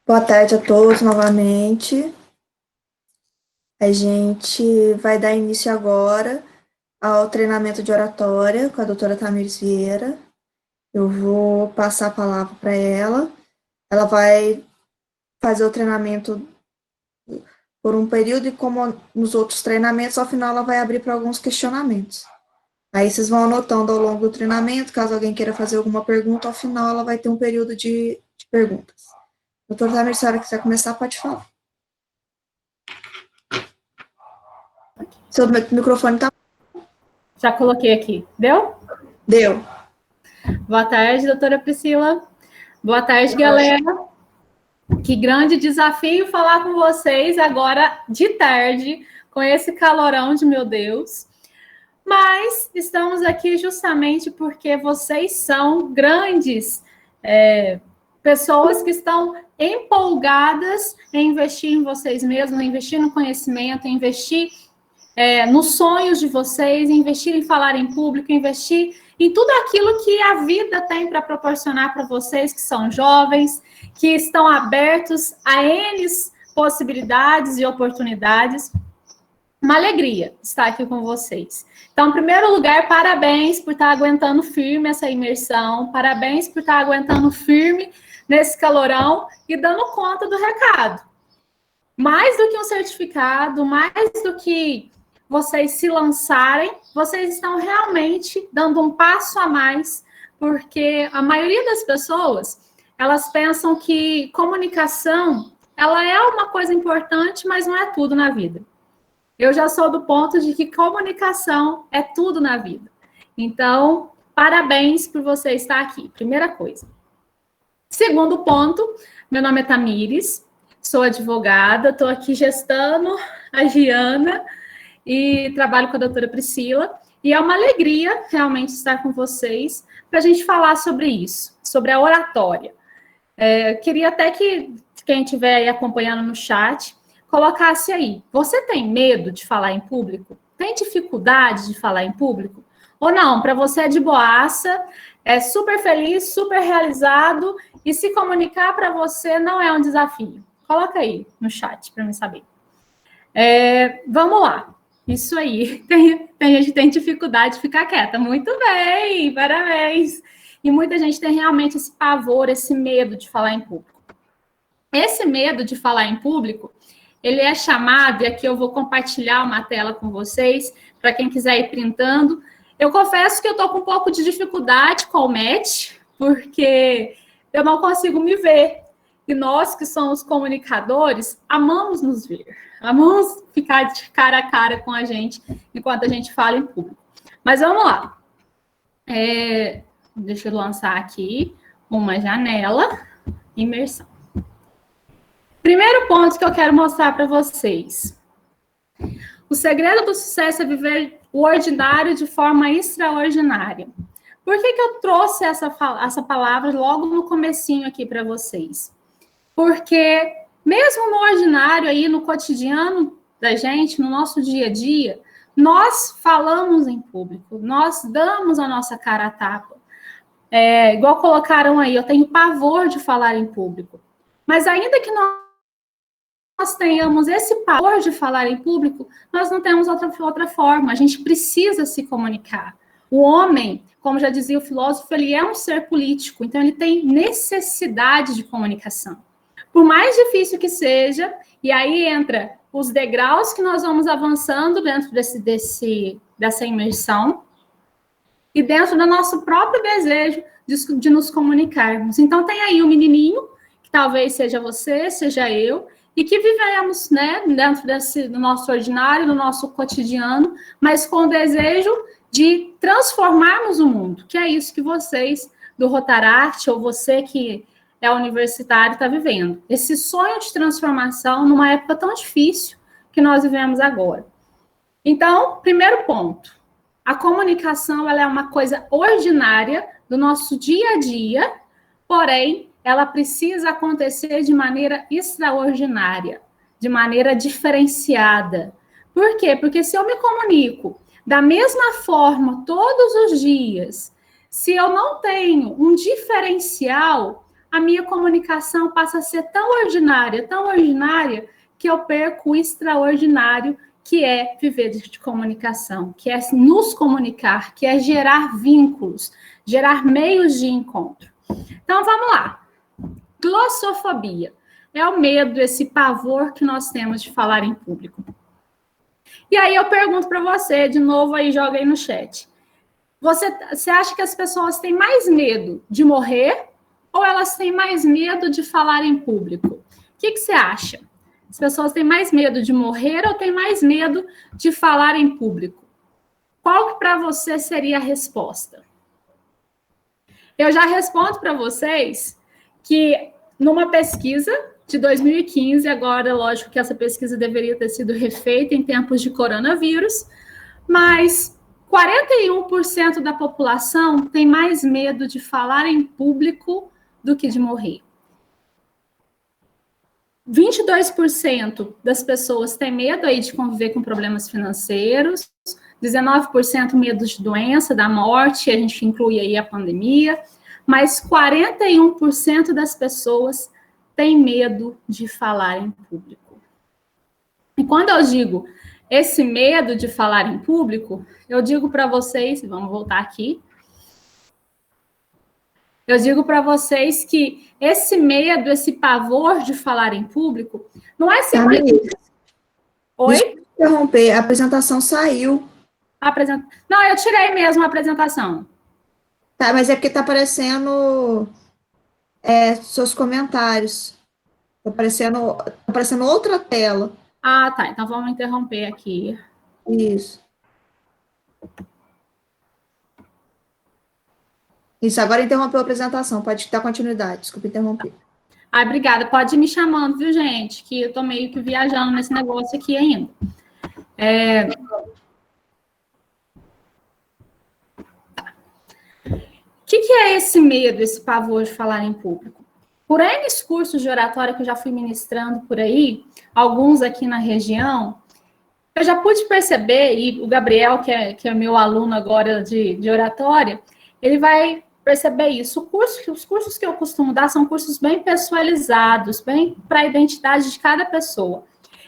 Boa tarde a todos novamente. A gente vai dar início agora ao treinamento de oratória com a doutora Tamires Vieira. Eu vou passar a palavra para ela. Ela vai fazer o treinamento por um período e, como nos outros treinamentos, ao final ela vai abrir para alguns questionamentos. Aí vocês vão anotando ao longo do treinamento, caso alguém queira fazer alguma pergunta, ao final ela vai ter um período de perguntas. Doutora Tamires, se a senhora quiser começar, pode falar. Seu microfone está. Já coloquei aqui. Deu? Deu. Boa tarde, doutora Priscila. Boa tarde, galera. Que grande desafio falar com vocês agora de tarde, com esse calorão de meu Deus. Mas estamos aqui justamente porque vocês são grandes pessoas que estão empolgadas em investir em vocês mesmos, em investir no conhecimento, em investir nos sonhos de vocês, investir em falar em público, investir em tudo aquilo que a vida tem para proporcionar para vocês que são jovens, que estão abertos a N possibilidades e oportunidades. Uma alegria estar aqui com vocês. Então, em primeiro lugar, parabéns por estar aguentando firme essa imersão, parabéns por estar aguentando firme nesse calorão e dando conta do recado. Mais do que um certificado, mais do que vocês se lançarem, vocês estão realmente dando um passo a mais, porque a maioria das pessoas, elas pensam que comunicação, ela é uma coisa importante, mas não é tudo na vida. Eu já sou do ponto de que comunicação é tudo na vida. Então, parabéns por você estar aqui, primeira coisa. Segundo ponto, meu nome é Tamires, sou advogada, estou aqui gestando a Giana e trabalho com a doutora Priscila. E é uma alegria realmente estar com vocês para a gente falar sobre isso, sobre a oratória. Queria até que quem estiver aí acompanhando no chat colocasse aí, você tem medo de falar em público? Tem dificuldade de falar em público? Ou não, para você é de boaça, é super feliz, super realizado, e se comunicar para você não é um desafio? Coloca aí no chat para mim saber. Vamos lá. Isso aí. Tem gente que tem dificuldade de ficar quieta. Muito bem, parabéns. E muita gente tem realmente esse pavor, esse medo de falar em público. Esse medo de falar em público, ele é chamado, e aqui eu vou compartilhar uma tela com vocês, para quem quiser ir printando. Eu confesso que eu estou com um pouco de dificuldade com o Match, porque eu não consigo me ver. E nós, que somos comunicadores, amamos nos ver. Amamos ficar de cara a cara com a gente, enquanto a gente fala em público. Mas vamos lá. Deixa eu lançar aqui uma janela. Imersão. Primeiro ponto que eu quero mostrar para vocês. O segredo do sucesso é viver o ordinário de forma extraordinária. Por que eu trouxe essa palavra logo no comecinho aqui para vocês? Porque mesmo no ordinário, aí no cotidiano da gente, no nosso dia a dia, nós falamos em público, nós damos a nossa cara a tapa. Igual colocaram aí, eu tenho pavor de falar em público. Mas ainda que nós tenhamos esse pavor de falar em público, nós não temos outra forma, a gente precisa se comunicar. O homem, como já dizia o filósofo, ele é um ser político, então ele tem necessidade de comunicação. Por mais difícil que seja, e aí entra os degraus que nós vamos avançando dentro dessa imersão, e dentro do nosso próprio desejo de nos comunicarmos. Então tem aí o menininho, que talvez seja você, seja eu, e que vivemos, né, dentro do nosso ordinário, do nosso cotidiano, mas com o desejo de transformarmos o mundo, que é isso que vocês do Rotaract, ou você que é universitário, está vivendo. Esse sonho de transformação numa época tão difícil que nós vivemos agora. Então, primeiro ponto, a comunicação ela é uma coisa ordinária do nosso dia a dia, porém, ela precisa acontecer de maneira extraordinária, de maneira diferenciada. Por quê? Porque se eu me comunico da mesma forma todos os dias, se eu não tenho um diferencial, a minha comunicação passa a ser tão ordinária, que eu perco o extraordinário, que é viver de comunicação, que é nos comunicar, que é gerar vínculos, gerar meios de encontro. Então, vamos lá. Glossofobia é o medo, esse pavor que nós temos de falar em público. E aí eu pergunto para você, de novo, aí joga aí no chat. Você acha que as pessoas têm mais medo de morrer ou elas têm mais medo de falar em público? O que você acha? As pessoas têm mais medo de morrer ou têm mais medo de falar em público? Qual que para você seria a resposta? Eu já respondo para vocês que numa pesquisa de 2015, agora, lógico que essa pesquisa deveria ter sido refeita em tempos de coronavírus, mas 41% da população tem mais medo de falar em público do que de morrer. 22% das pessoas têm medo aí de conviver com problemas financeiros, 19% medo de doença, da morte, a gente inclui aí a pandemia, mas 41% das pessoas têm medo de falar em público. E quando eu digo esse medo de falar em público, eu digo para vocês, vamos voltar aqui, eu digo para vocês que esse medo, esse pavor de falar em público, não é simplesmente... Oi? Desculpa interromper, a apresentação saiu. Não, eu tirei mesmo a apresentação. Tá, mas é porque tá aparecendo seus comentários. Tá aparecendo outra tela. Ah, tá. Então vamos interromper aqui. Isso. Isso, agora interrompeu a apresentação. Pode dar continuidade. Desculpa interromper. Ah, obrigada. Pode ir me chamando, viu, gente? Que eu tô meio que viajando nesse negócio aqui ainda. O que é esse medo, esse pavor de falar em público? Por N cursos de oratória que eu já fui ministrando por aí, alguns aqui na região, eu já pude perceber, e o Gabriel, que é meu aluno agora de oratória, ele vai perceber isso. Os cursos que eu costumo dar são cursos bem pessoalizados, bem para a identidade de cada pessoa.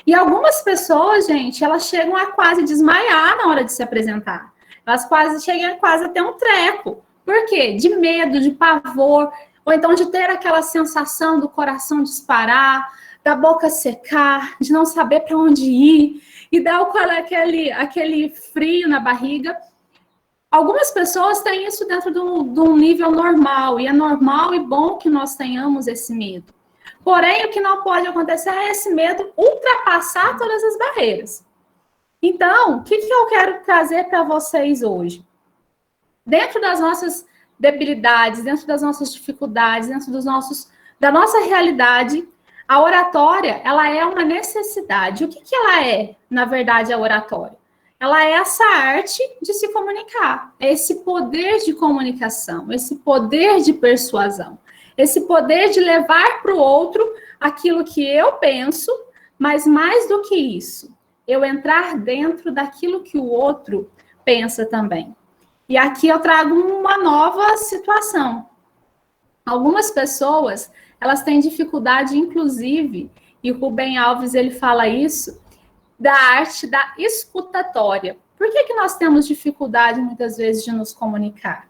E algumas pessoas, gente, elas chegam a quase desmaiar na hora de se apresentar. Elas chegam quase a ter um treco. Por quê? De medo, de pavor, ou então de ter aquela sensação do coração disparar, da boca secar, de não saber para onde ir, e dar aquele frio na barriga. Algumas pessoas têm isso dentro de um nível normal, e é normal e bom que nós tenhamos esse medo. Porém, o que não pode acontecer é esse medo ultrapassar todas as barreiras. Então, o que eu quero trazer para vocês hoje? Dentro das nossas debilidades, dentro das nossas dificuldades, dentro da nossa realidade, a oratória, ela é uma necessidade. O que ela é, na verdade, a oratória? Ela é essa arte de se comunicar, é esse poder de comunicação, esse poder de persuasão, esse poder de levar para o outro aquilo que eu penso, mas mais do que isso, eu entrar dentro daquilo que o outro pensa também. E aqui eu trago uma nova situação. Algumas pessoas, elas têm dificuldade, inclusive, e o Rubem Alves, ele fala isso, da arte da escutatória. Por que nós temos dificuldade, muitas vezes, de nos comunicar?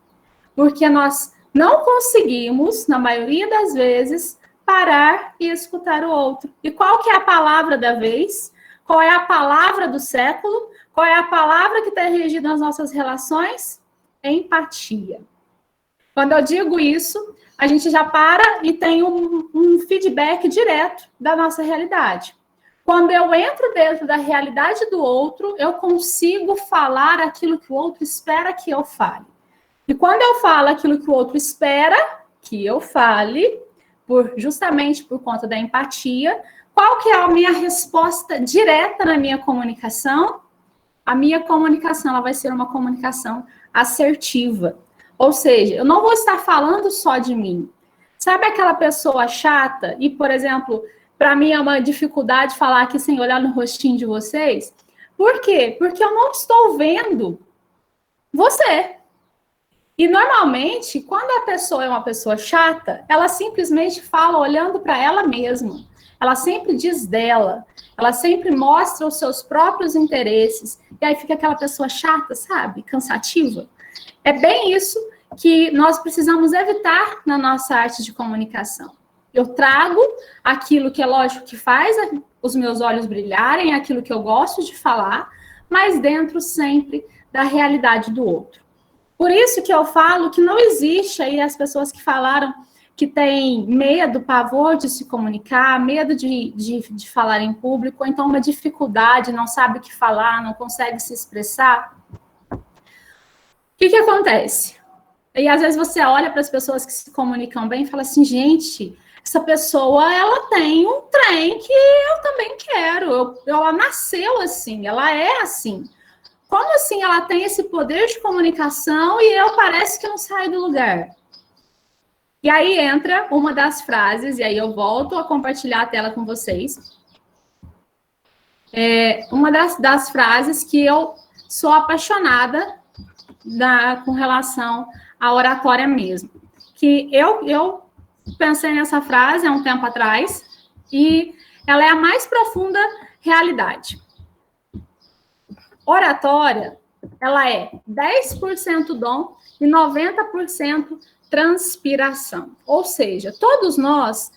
Porque nós não conseguimos, na maioria das vezes, parar e escutar o outro. E qual que é a palavra da vez? Qual é a palavra do século? Qual é a palavra que está regida nas nossas relações? Empatia. Quando eu digo isso, a gente já para e tem um feedback direto da nossa realidade. Quando eu entro dentro da realidade do outro, eu consigo falar aquilo que o outro espera que eu fale. E quando eu falo aquilo que o outro espera que eu fale, justamente por conta da empatia, qual que é a minha resposta direta na minha comunicação? A minha comunicação, ela vai ser uma comunicação assertiva. Ou seja, eu não vou estar falando só de mim. Sabe aquela pessoa chata? E, por exemplo, para mim é uma dificuldade falar aqui sem olhar no rostinho de vocês. Por quê? Porque eu não estou vendo você. E, normalmente, quando a pessoa é uma pessoa chata, ela simplesmente fala olhando para ela mesma. Ela sempre diz dela. Ela sempre mostra os seus próprios interesses. E aí fica aquela pessoa chata, sabe? Cansativa. É bem isso que nós precisamos evitar na nossa arte de comunicação. Eu trago aquilo que é lógico que faz os meus olhos brilharem, aquilo que eu gosto de falar, mas dentro sempre da realidade do outro. Por isso que eu falo que não existe aí as pessoas que falaram que têm medo, pavor de se comunicar, medo de falar em público, ou então uma dificuldade, não sabe o que falar, não consegue se expressar. O que acontece? E às vezes você olha para as pessoas que se comunicam bem e fala assim, gente, essa pessoa, ela tem um trem que eu também quero. Ela nasceu assim, ela é assim. Como assim ela tem esse poder de comunicação e eu parece que não saio do lugar? E aí entra uma das frases, e aí eu volto a compartilhar a tela com vocês. Uma das frases que eu sou apaixonada com relação à oratória mesmo. Que eu pensei nessa frase há um tempo atrás, e ela é a mais profunda realidade. Oratória, ela é 10% dom e 90% transpiração. Ou seja, todos nós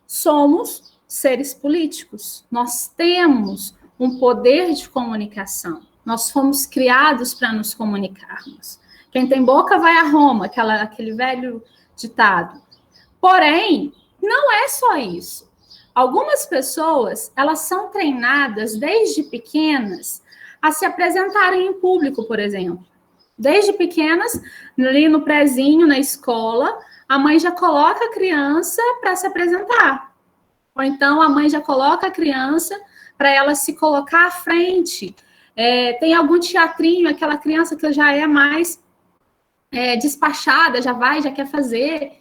somos seres políticos. Nós temos um poder de comunicação. Nós fomos criados para nos comunicarmos. Quem tem boca vai a Roma, aquele velho ditado. Porém, não é só isso. Algumas pessoas, elas são treinadas desde pequenas a se apresentarem em público, por exemplo. Desde pequenas, ali no prézinho, na escola, a mãe já coloca a criança para se apresentar. Ou então a mãe já coloca a criança para ela se colocar à frente. Tem algum teatrinho, aquela criança que já é mais despachada, já quer fazer.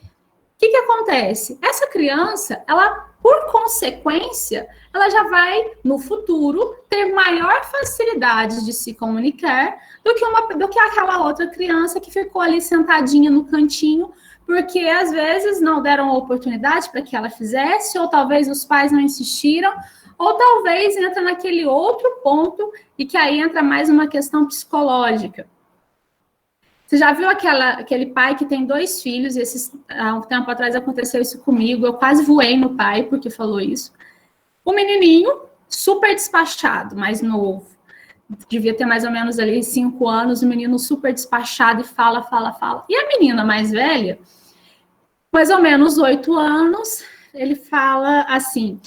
O que acontece? Essa criança, ela, por consequência, ela já vai, no futuro, ter maior facilidade de se comunicar do que aquela outra criança que ficou ali sentadinha no cantinho, porque às vezes não deram oportunidade para que ela fizesse, ou talvez os pais não insistiram, ou talvez entra naquele outro ponto, e que aí entra mais uma questão psicológica. Você já viu aquele pai que tem 2 filhos, e há um tempo atrás aconteceu isso comigo, eu quase voei no pai porque falou isso. O menininho, super despachado, mais novo, devia ter mais ou menos ali 5 anos, o menino super despachado e fala. E a menina mais velha, mais ou menos 8 anos, ele fala assim,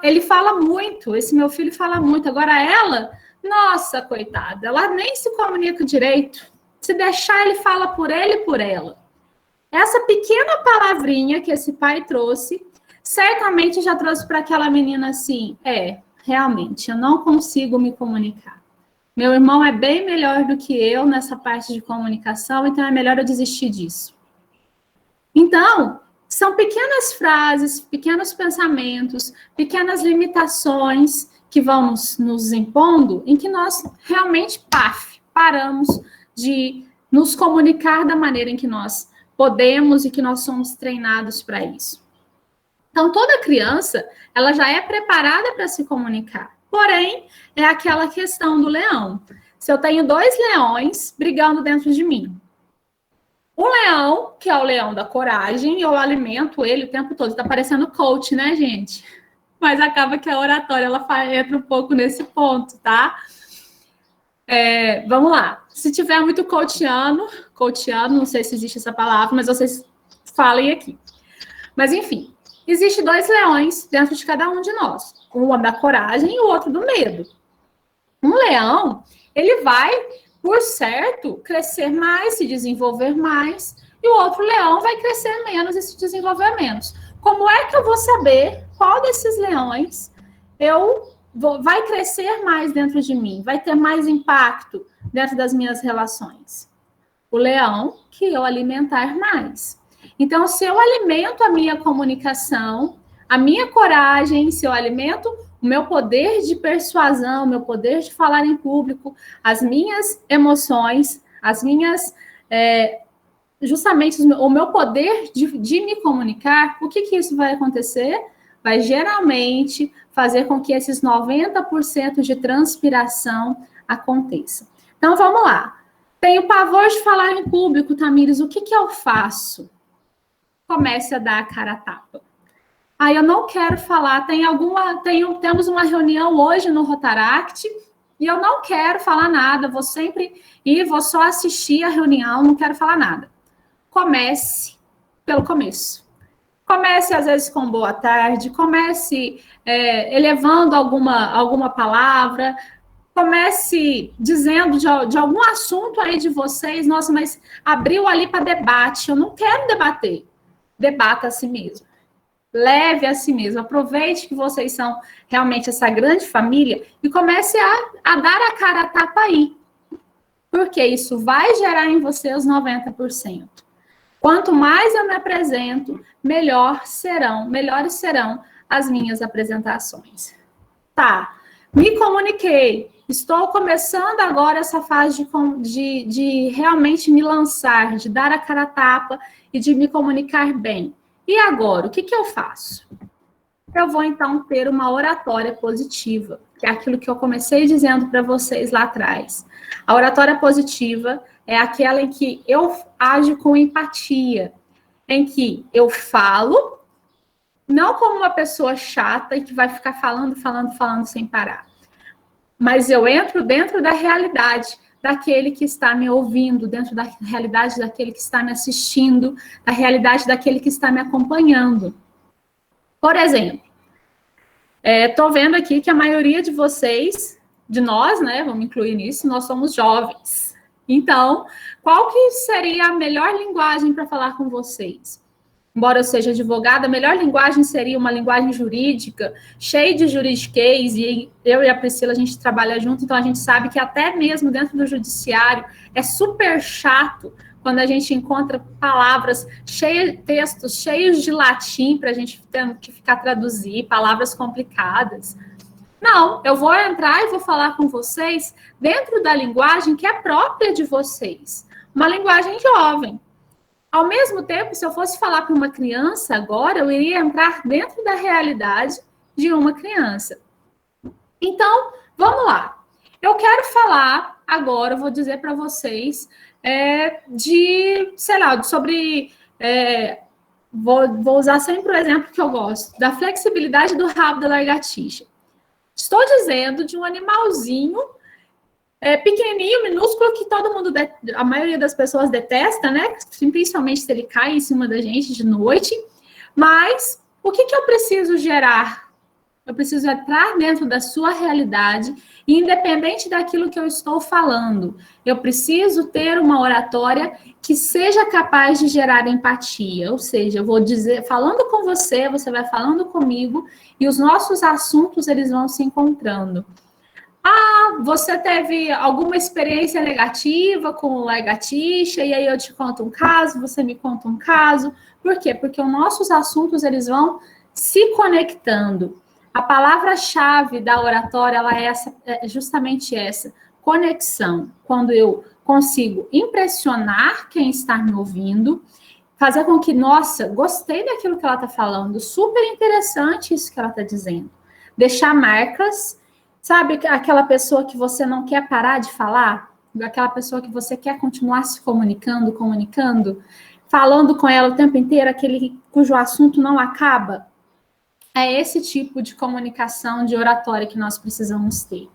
ele fala muito, esse meu filho fala muito, agora ela, nossa, coitada, ela nem se comunica direito. Se deixar, ele fala por ele e por ela. Essa pequena palavrinha que esse pai trouxe, certamente já trouxe para aquela menina assim, realmente, eu não consigo me comunicar. Meu irmão é bem melhor do que eu nessa parte de comunicação, então é melhor eu desistir disso. Então, são pequenas frases, pequenos pensamentos, pequenas limitações que vão nos impondo, em que nós realmente, paramos de nos comunicar da maneira em que nós podemos e que nós somos treinados para isso. Então, toda criança, ela já é preparada para se comunicar. Porém, é aquela questão do leão. Se eu tenho 2 leões brigando dentro de mim, um leão, que é o leão da coragem, eu alimento ele o tempo todo. Está parecendo coach, né, gente? Mas acaba que a oratória, ela entra um pouco nesse ponto, tá? Vamos lá. Se tiver muito coachiano, não sei se existe essa palavra, mas vocês falem aqui. Mas, enfim, existe 2 leões dentro de cada um de nós. Um da coragem e o outro do medo. Um leão, ele vai, por certo, crescer mais, se desenvolver mais, e o outro leão vai crescer menos e se desenvolver menos. Como é que eu vou saber qual desses leões vai crescer mais dentro de mim, vai ter mais impacto dentro das minhas relações? O leão que eu alimentar mais. Então, se eu alimento a minha comunicação, a minha coragem, se eu alimento o meu poder de persuasão, o meu poder de falar em público, as minhas emoções, as minhas justamente o meu poder de me comunicar, o que isso vai acontecer? Vai geralmente fazer com que esses 90% de transpiração aconteça. Então, vamos lá. Tenho pavor de falar em público, Tamires, o que eu faço? Comece a dar a cara a tapa. Aí eu não quero falar, temos uma reunião hoje no Rotaract e eu não quero falar nada, vou só assistir a reunião, não quero falar nada. Comece pelo começo. Comece, às vezes, com boa tarde, comece elevando alguma palavra, comece dizendo de algum assunto aí de vocês, nossa, mas abriu ali para debate, eu não quero debater. Debata a si mesmo. Leve a si mesmo. Aproveite que vocês são realmente essa grande família e comece a dar a cara a tapa aí. Porque isso vai gerar em você os 90%. Quanto mais eu me apresento, melhores serão as minhas apresentações. Tá, me comuniquei. Estou começando agora essa fase de realmente me lançar, de dar a cara a tapa e de me comunicar bem. E agora, o que eu faço? Eu vou, então, ter uma oratória positiva, que é aquilo que eu comecei dizendo para vocês lá atrás. A oratória positiva é aquela em que eu ajo com empatia, em que eu falo, não como uma pessoa chata e que vai ficar falando sem parar, mas eu entro dentro da realidade daquele que está me ouvindo, dentro da realidade daquele que está me assistindo, da realidade daquele que está me acompanhando. Por exemplo, estou vendo aqui que a maioria de vocês, de nós, né, vamos incluir nisso, nós somos jovens. Então, qual que seria a melhor linguagem para falar com vocês? Embora eu seja advogada, a melhor linguagem seria uma linguagem jurídica, cheia de juridiquês, e eu e a Priscila, a gente trabalha junto, então a gente sabe que até mesmo dentro do judiciário é super chato quando a gente encontra palavras textos cheios de latim para a gente ter que ficar traduzir, palavras complicadas. Não, eu vou entrar e vou falar com vocês dentro da linguagem que é própria de vocês, uma linguagem jovem. Ao mesmo tempo, se eu fosse falar para uma criança agora, eu iria entrar dentro da realidade de uma criança. Então, vamos lá. Eu quero falar agora, eu vou dizer para vocês vou usar sempre o exemplo que eu gosto, da flexibilidade do rabo da lagartixa. Estou dizendo de um animalzinho pequenininho, minúsculo, que a maioria das pessoas detesta, né? Principalmente se ele cai em cima da gente de noite. Mas o que eu preciso gerar? Eu preciso entrar dentro da sua realidade, independente daquilo que eu estou falando. Eu preciso ter uma oratória que seja capaz de gerar empatia. Ou seja, eu vou dizer, falando com você, você vai falando comigo, e os nossos assuntos, eles vão se encontrando. Você teve alguma experiência negativa com o lagartixa, e aí eu te conto um caso, você me conta um caso. Por quê? Porque os nossos assuntos, eles vão se conectando. A palavra-chave da oratória, ela é justamente essa, conexão. Quando eu consigo impressionar quem está me ouvindo, fazer com que, nossa, gostei daquilo que ela está falando, super interessante isso que ela está dizendo. Deixar marcas. Sabe aquela pessoa que você não quer parar de falar? Aquela pessoa que você quer continuar se comunicando, falando com ela o tempo inteiro, aquele cujo assunto não acaba? É esse tipo de comunicação, de oratória que nós precisamos ter.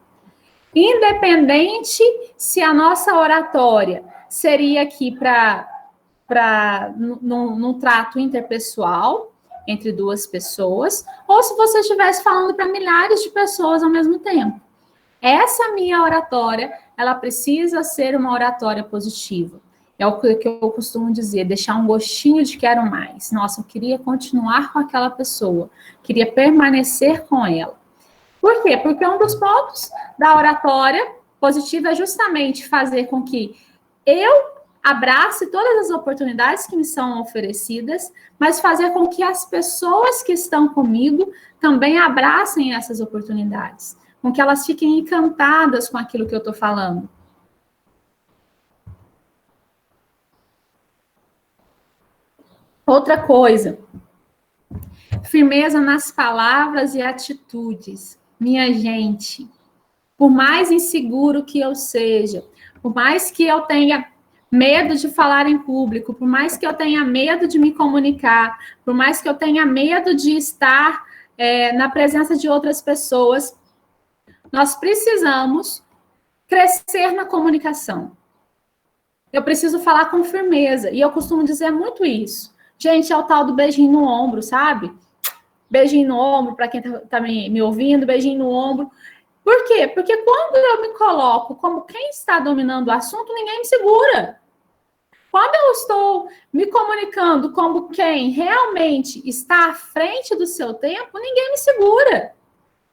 Independente se a nossa oratória seria aqui num trato interpessoal, entre duas pessoas, ou se você estivesse falando para milhares de pessoas ao mesmo tempo. Essa minha oratória, ela precisa ser uma oratória positiva. É o que eu costumo dizer, deixar um gostinho de quero mais. Nossa, eu queria continuar com aquela pessoa, queria permanecer com ela. Por quê? Porque um dos pontos da oratória positiva é justamente fazer com que eu abrace todas as oportunidades que me são oferecidas, mas fazer com que as pessoas que estão comigo também abracem essas oportunidades, com que elas fiquem encantadas com aquilo que eu estou falando. Outra coisa, firmeza nas palavras e atitudes. Minha gente, por mais inseguro que eu seja, por mais que eu tenha medo de falar em público, por mais que eu tenha medo de me comunicar, por mais que eu tenha medo de estar na presença de outras pessoas, nós precisamos crescer na comunicação. Eu preciso falar com firmeza, e eu costumo dizer muito isso. Gente, é o tal do beijinho no ombro, sabe? Beijinho no ombro, para quem está me ouvindo, beijinho no ombro. Por quê? Porque quando eu me coloco como quem está dominando o assunto, ninguém me segura. Quando eu estou me comunicando como quem realmente está à frente do seu tempo, ninguém me segura.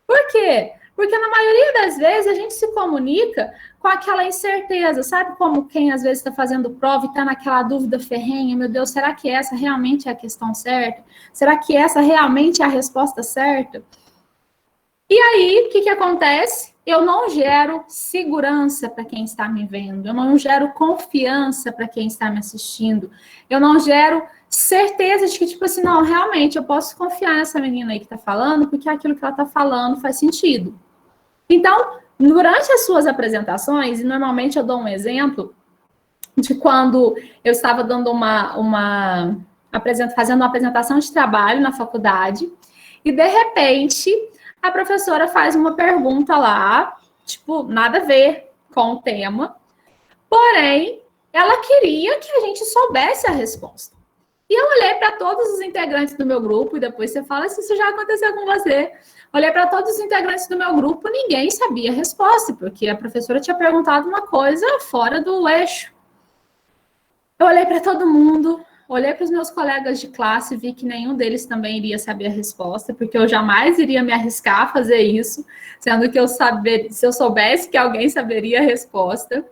Por quê? Porque na maioria das vezes a gente se comunica com aquela incerteza, sabe? Como quem às vezes está fazendo prova e está naquela dúvida ferrenha, meu Deus, será que essa realmente é a questão certa? Será que essa realmente é a resposta certa? E aí, o que acontece? Eu não gero segurança para quem está me vendo, eu não gero confiança para quem está me assistindo, eu não gero certeza de que, tipo assim, não, realmente eu posso confiar nessa menina aí que está falando, porque aquilo que ela está falando faz sentido. Então, durante as suas apresentações, e normalmente eu dou um exemplo de quando eu estava dando fazendo uma apresentação de trabalho na faculdade, e de repente a professora faz uma pergunta lá, tipo, nada a ver com o tema, porém, ela queria que a gente soubesse a resposta. E eu olhei para todos os integrantes do meu grupo, e depois você fala se isso já aconteceu com você. Olhei para todos os integrantes do meu grupo, ninguém sabia a resposta, porque a professora tinha perguntado uma coisa fora do eixo. Eu olhei para todo mundo, olhei para os meus colegas de classe, vi que nenhum deles também iria saber a resposta, porque eu jamais iria me arriscar a fazer isso, sendo que se eu soubesse que alguém saberia a resposta.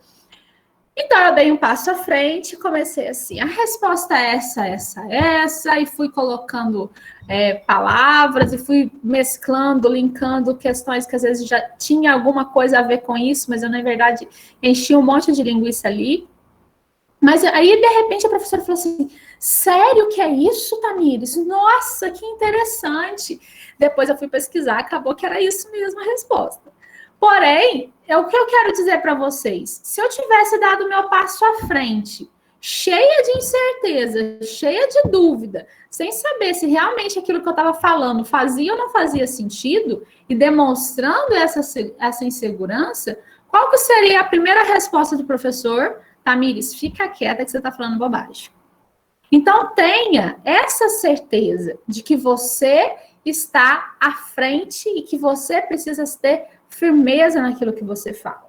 Então, eu dei um passo à frente, comecei assim, a resposta é essa, e fui colocando palavras, e fui mesclando, linkando questões que às vezes já tinha alguma coisa a ver com isso, mas eu, na verdade, enchi um monte de linguiça ali. Mas aí, de repente, a professora falou assim, sério que é isso, Tamires? Nossa, que interessante. Depois eu fui pesquisar, acabou que era isso mesmo a resposta. Porém, o que eu quero dizer para vocês, se eu tivesse dado o meu passo à frente, cheia de incerteza, cheia de dúvida, sem saber se realmente aquilo que eu estava falando fazia ou não fazia sentido, e demonstrando essa insegurança, qual que seria a primeira resposta do professor? Tamires, fica quieta que você está falando bobagem. Então, tenha essa certeza de que você está à frente e que você precisa ter firmeza naquilo que você fala.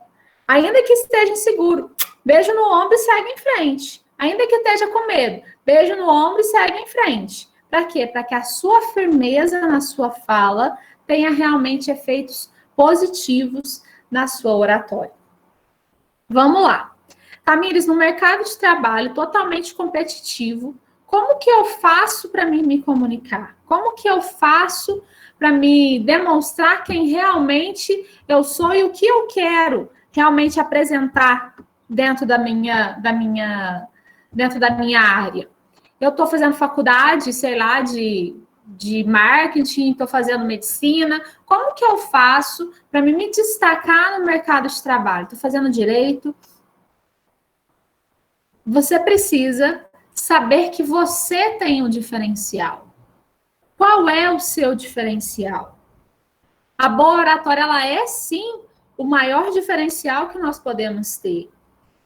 Ainda que esteja inseguro, beijo no ombro e segue em frente. Ainda que esteja com medo, beijo no ombro e segue em frente. Para quê? Para que a sua firmeza na sua fala tenha realmente efeitos positivos na sua oratória. Vamos lá. Tamires, no mercado de trabalho totalmente competitivo, como que eu faço para me comunicar? Como que eu faço para me demonstrar quem realmente eu sou e o que eu quero realmente apresentar dentro da minha área? Eu estou fazendo faculdade, sei lá, de marketing, estou fazendo medicina. Como que eu faço para me destacar no mercado de trabalho? Estou fazendo direito. Você precisa saber que você tem um diferencial. Qual é o seu diferencial? A boa oratória, ela é, sim, o maior diferencial que nós podemos ter.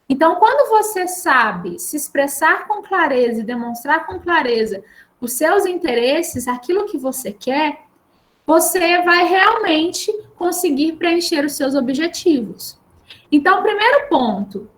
Então, quando você sabe se expressar com clareza e demonstrar com clareza os seus interesses, aquilo que você quer, você vai realmente conseguir preencher os seus objetivos. Então, primeiro ponto,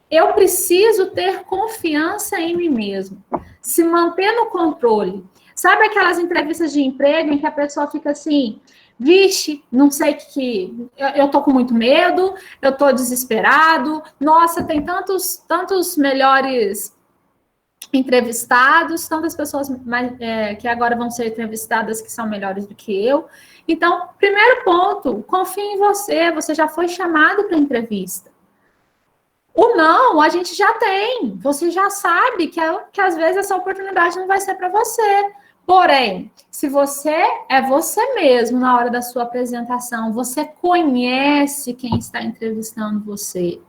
eu preciso ter confiança em mim mesmo, se manter no controle. Sabe aquelas entrevistas de emprego em que a pessoa fica assim, vixe, não sei o que, eu tô com muito medo, eu tô desesperado, nossa, tem tantos melhores entrevistados, tantas pessoas que agora vão ser entrevistadas que são melhores do que eu. Então, primeiro ponto, confie em você, você já foi chamado para entrevista. O não, a gente já tem. Você já sabe que às vezes essa oportunidade não vai ser para você. Porém, se você é você mesmo na hora da sua apresentação, você conhece quem está entrevistando você.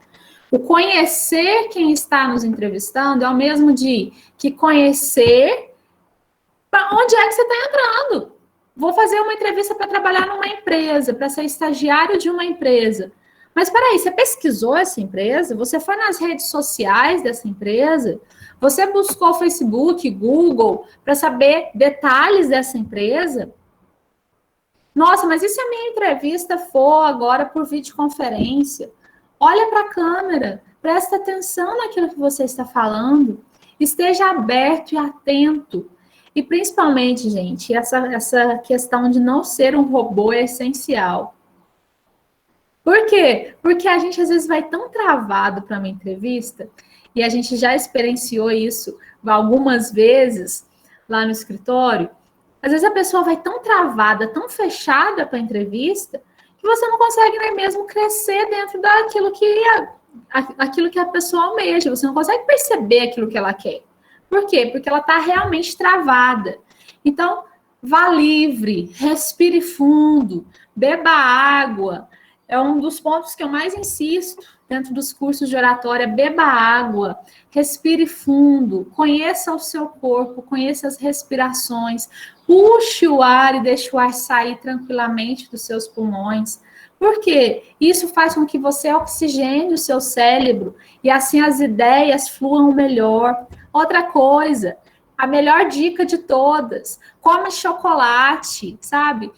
O conhecer quem está nos entrevistando é o mesmo de que conhecer para onde é que você está entrando. Vou fazer uma entrevista para trabalhar numa empresa, para ser estagiário de uma empresa. Mas peraí, você pesquisou essa empresa? Você foi nas redes sociais dessa empresa? Você buscou Facebook, Google, para saber detalhes dessa empresa? Nossa, mas e se a minha entrevista for agora por videoconferência? Olha para a câmera, presta atenção naquilo que você está falando, esteja aberto e atento. E principalmente, gente, essa questão de não ser um robô é essencial. Por quê? Porque a gente às vezes vai tão travado para uma entrevista, e a gente já experienciou isso algumas vezes lá no escritório. Às vezes a pessoa vai tão travada, tão fechada para a entrevista, que você não consegue nem mesmo crescer dentro daquilo que a pessoa almeja. Você não consegue perceber aquilo que ela quer. Por quê? Porque ela está realmente travada. Então, vá livre, respire fundo, beba água. É um dos pontos que eu mais insisto dentro dos cursos de oratória. Beba água, respire fundo, conheça o seu corpo, conheça as respirações, puxe o ar e deixe o ar sair tranquilamente dos seus pulmões. Por quê? Isso faz com que você oxigene o seu cérebro e assim as ideias fluam melhor. Outra coisa, a melhor dica de todas, come chocolate, sabe?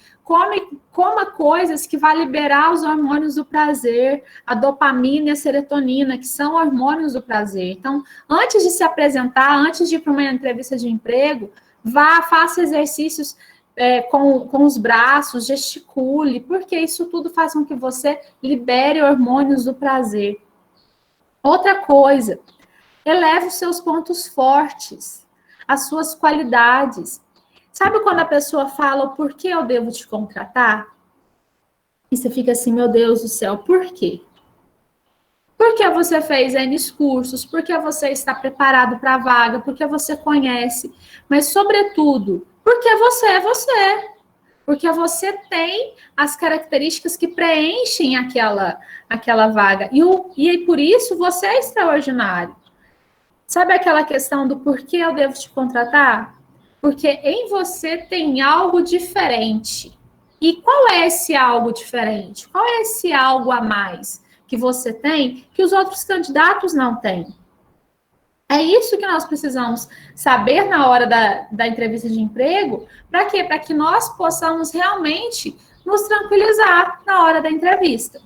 Coma coisas que vão liberar os hormônios do prazer, a dopamina e a serotonina, que são hormônios do prazer. Então, antes de se apresentar, antes de ir para uma entrevista de emprego, vá, faça exercícios com os braços, gesticule, porque isso tudo faz com que você libere hormônios do prazer. Outra coisa, eleve os seus pontos fortes, as suas qualidades. Sabe quando a pessoa fala, por que eu devo te contratar? E você fica assim, meu Deus do céu, por quê? Porque você fez N cursos, porque você está preparado para a vaga, porque você conhece, mas, sobretudo, porque você é você. Porque você tem as características que preenchem aquela vaga. E por isso você é extraordinário. Sabe aquela questão do porquê eu devo te contratar? Porque em você tem algo diferente. E qual é esse algo diferente? Qual é esse algo a mais que você tem que os outros candidatos não têm? É isso que nós precisamos saber na hora da entrevista de emprego. Para quê? Para que nós possamos realmente nos tranquilizar na hora da entrevista.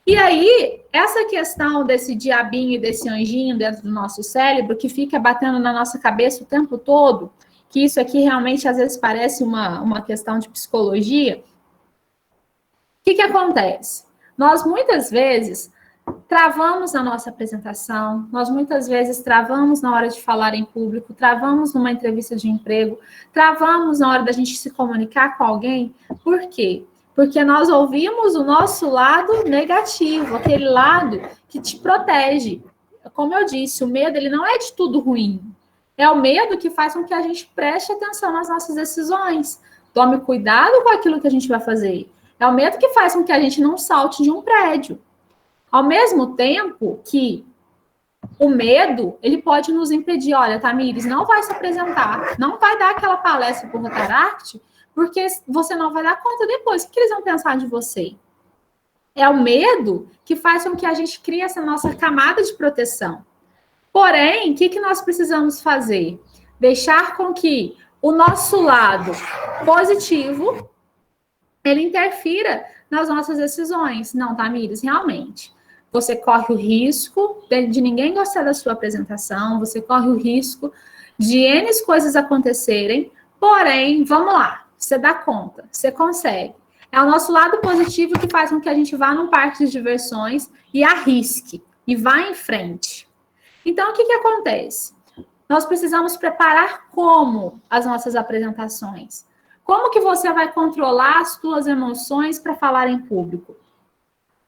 E aí, essa questão desse diabinho e desse anjinho dentro do nosso cérebro, que fica batendo na nossa cabeça o tempo todo, que isso aqui realmente às vezes parece uma questão de psicologia, o que acontece? Nós muitas vezes travamos na nossa apresentação, nós muitas vezes travamos na hora de falar em público, travamos numa entrevista de emprego, travamos na hora da gente se comunicar com alguém. Por quê? Porque nós ouvimos o nosso lado negativo, aquele lado que te protege. Como eu disse, o medo ele não é de tudo ruim. É o medo que faz com que a gente preste atenção nas nossas decisões. Tome cuidado com aquilo que a gente vai fazer. É o medo que faz com que a gente não salte de um prédio. Ao mesmo tempo que o medo, ele pode nos impedir. Olha, Tamires, não vai se apresentar, não vai dar aquela palestra por Rotaract, porque você não vai dar conta depois. O que eles vão pensar de você? É o medo que faz com que a gente crie essa nossa camada de proteção. Porém, o que nós precisamos fazer? Deixar com que o nosso lado positivo, ele interfira nas nossas decisões. Não, Tamires, realmente. Você corre o risco de ninguém gostar da sua apresentação, você corre o risco de N coisas acontecerem, porém, vamos lá, você dá conta, você consegue. É o nosso lado positivo que faz com que a gente vá num parque de diversões e arrisque, e vá em frente. Então, o que acontece? Nós precisamos preparar como as nossas apresentações? Como que você vai controlar as suas emoções para falar em público?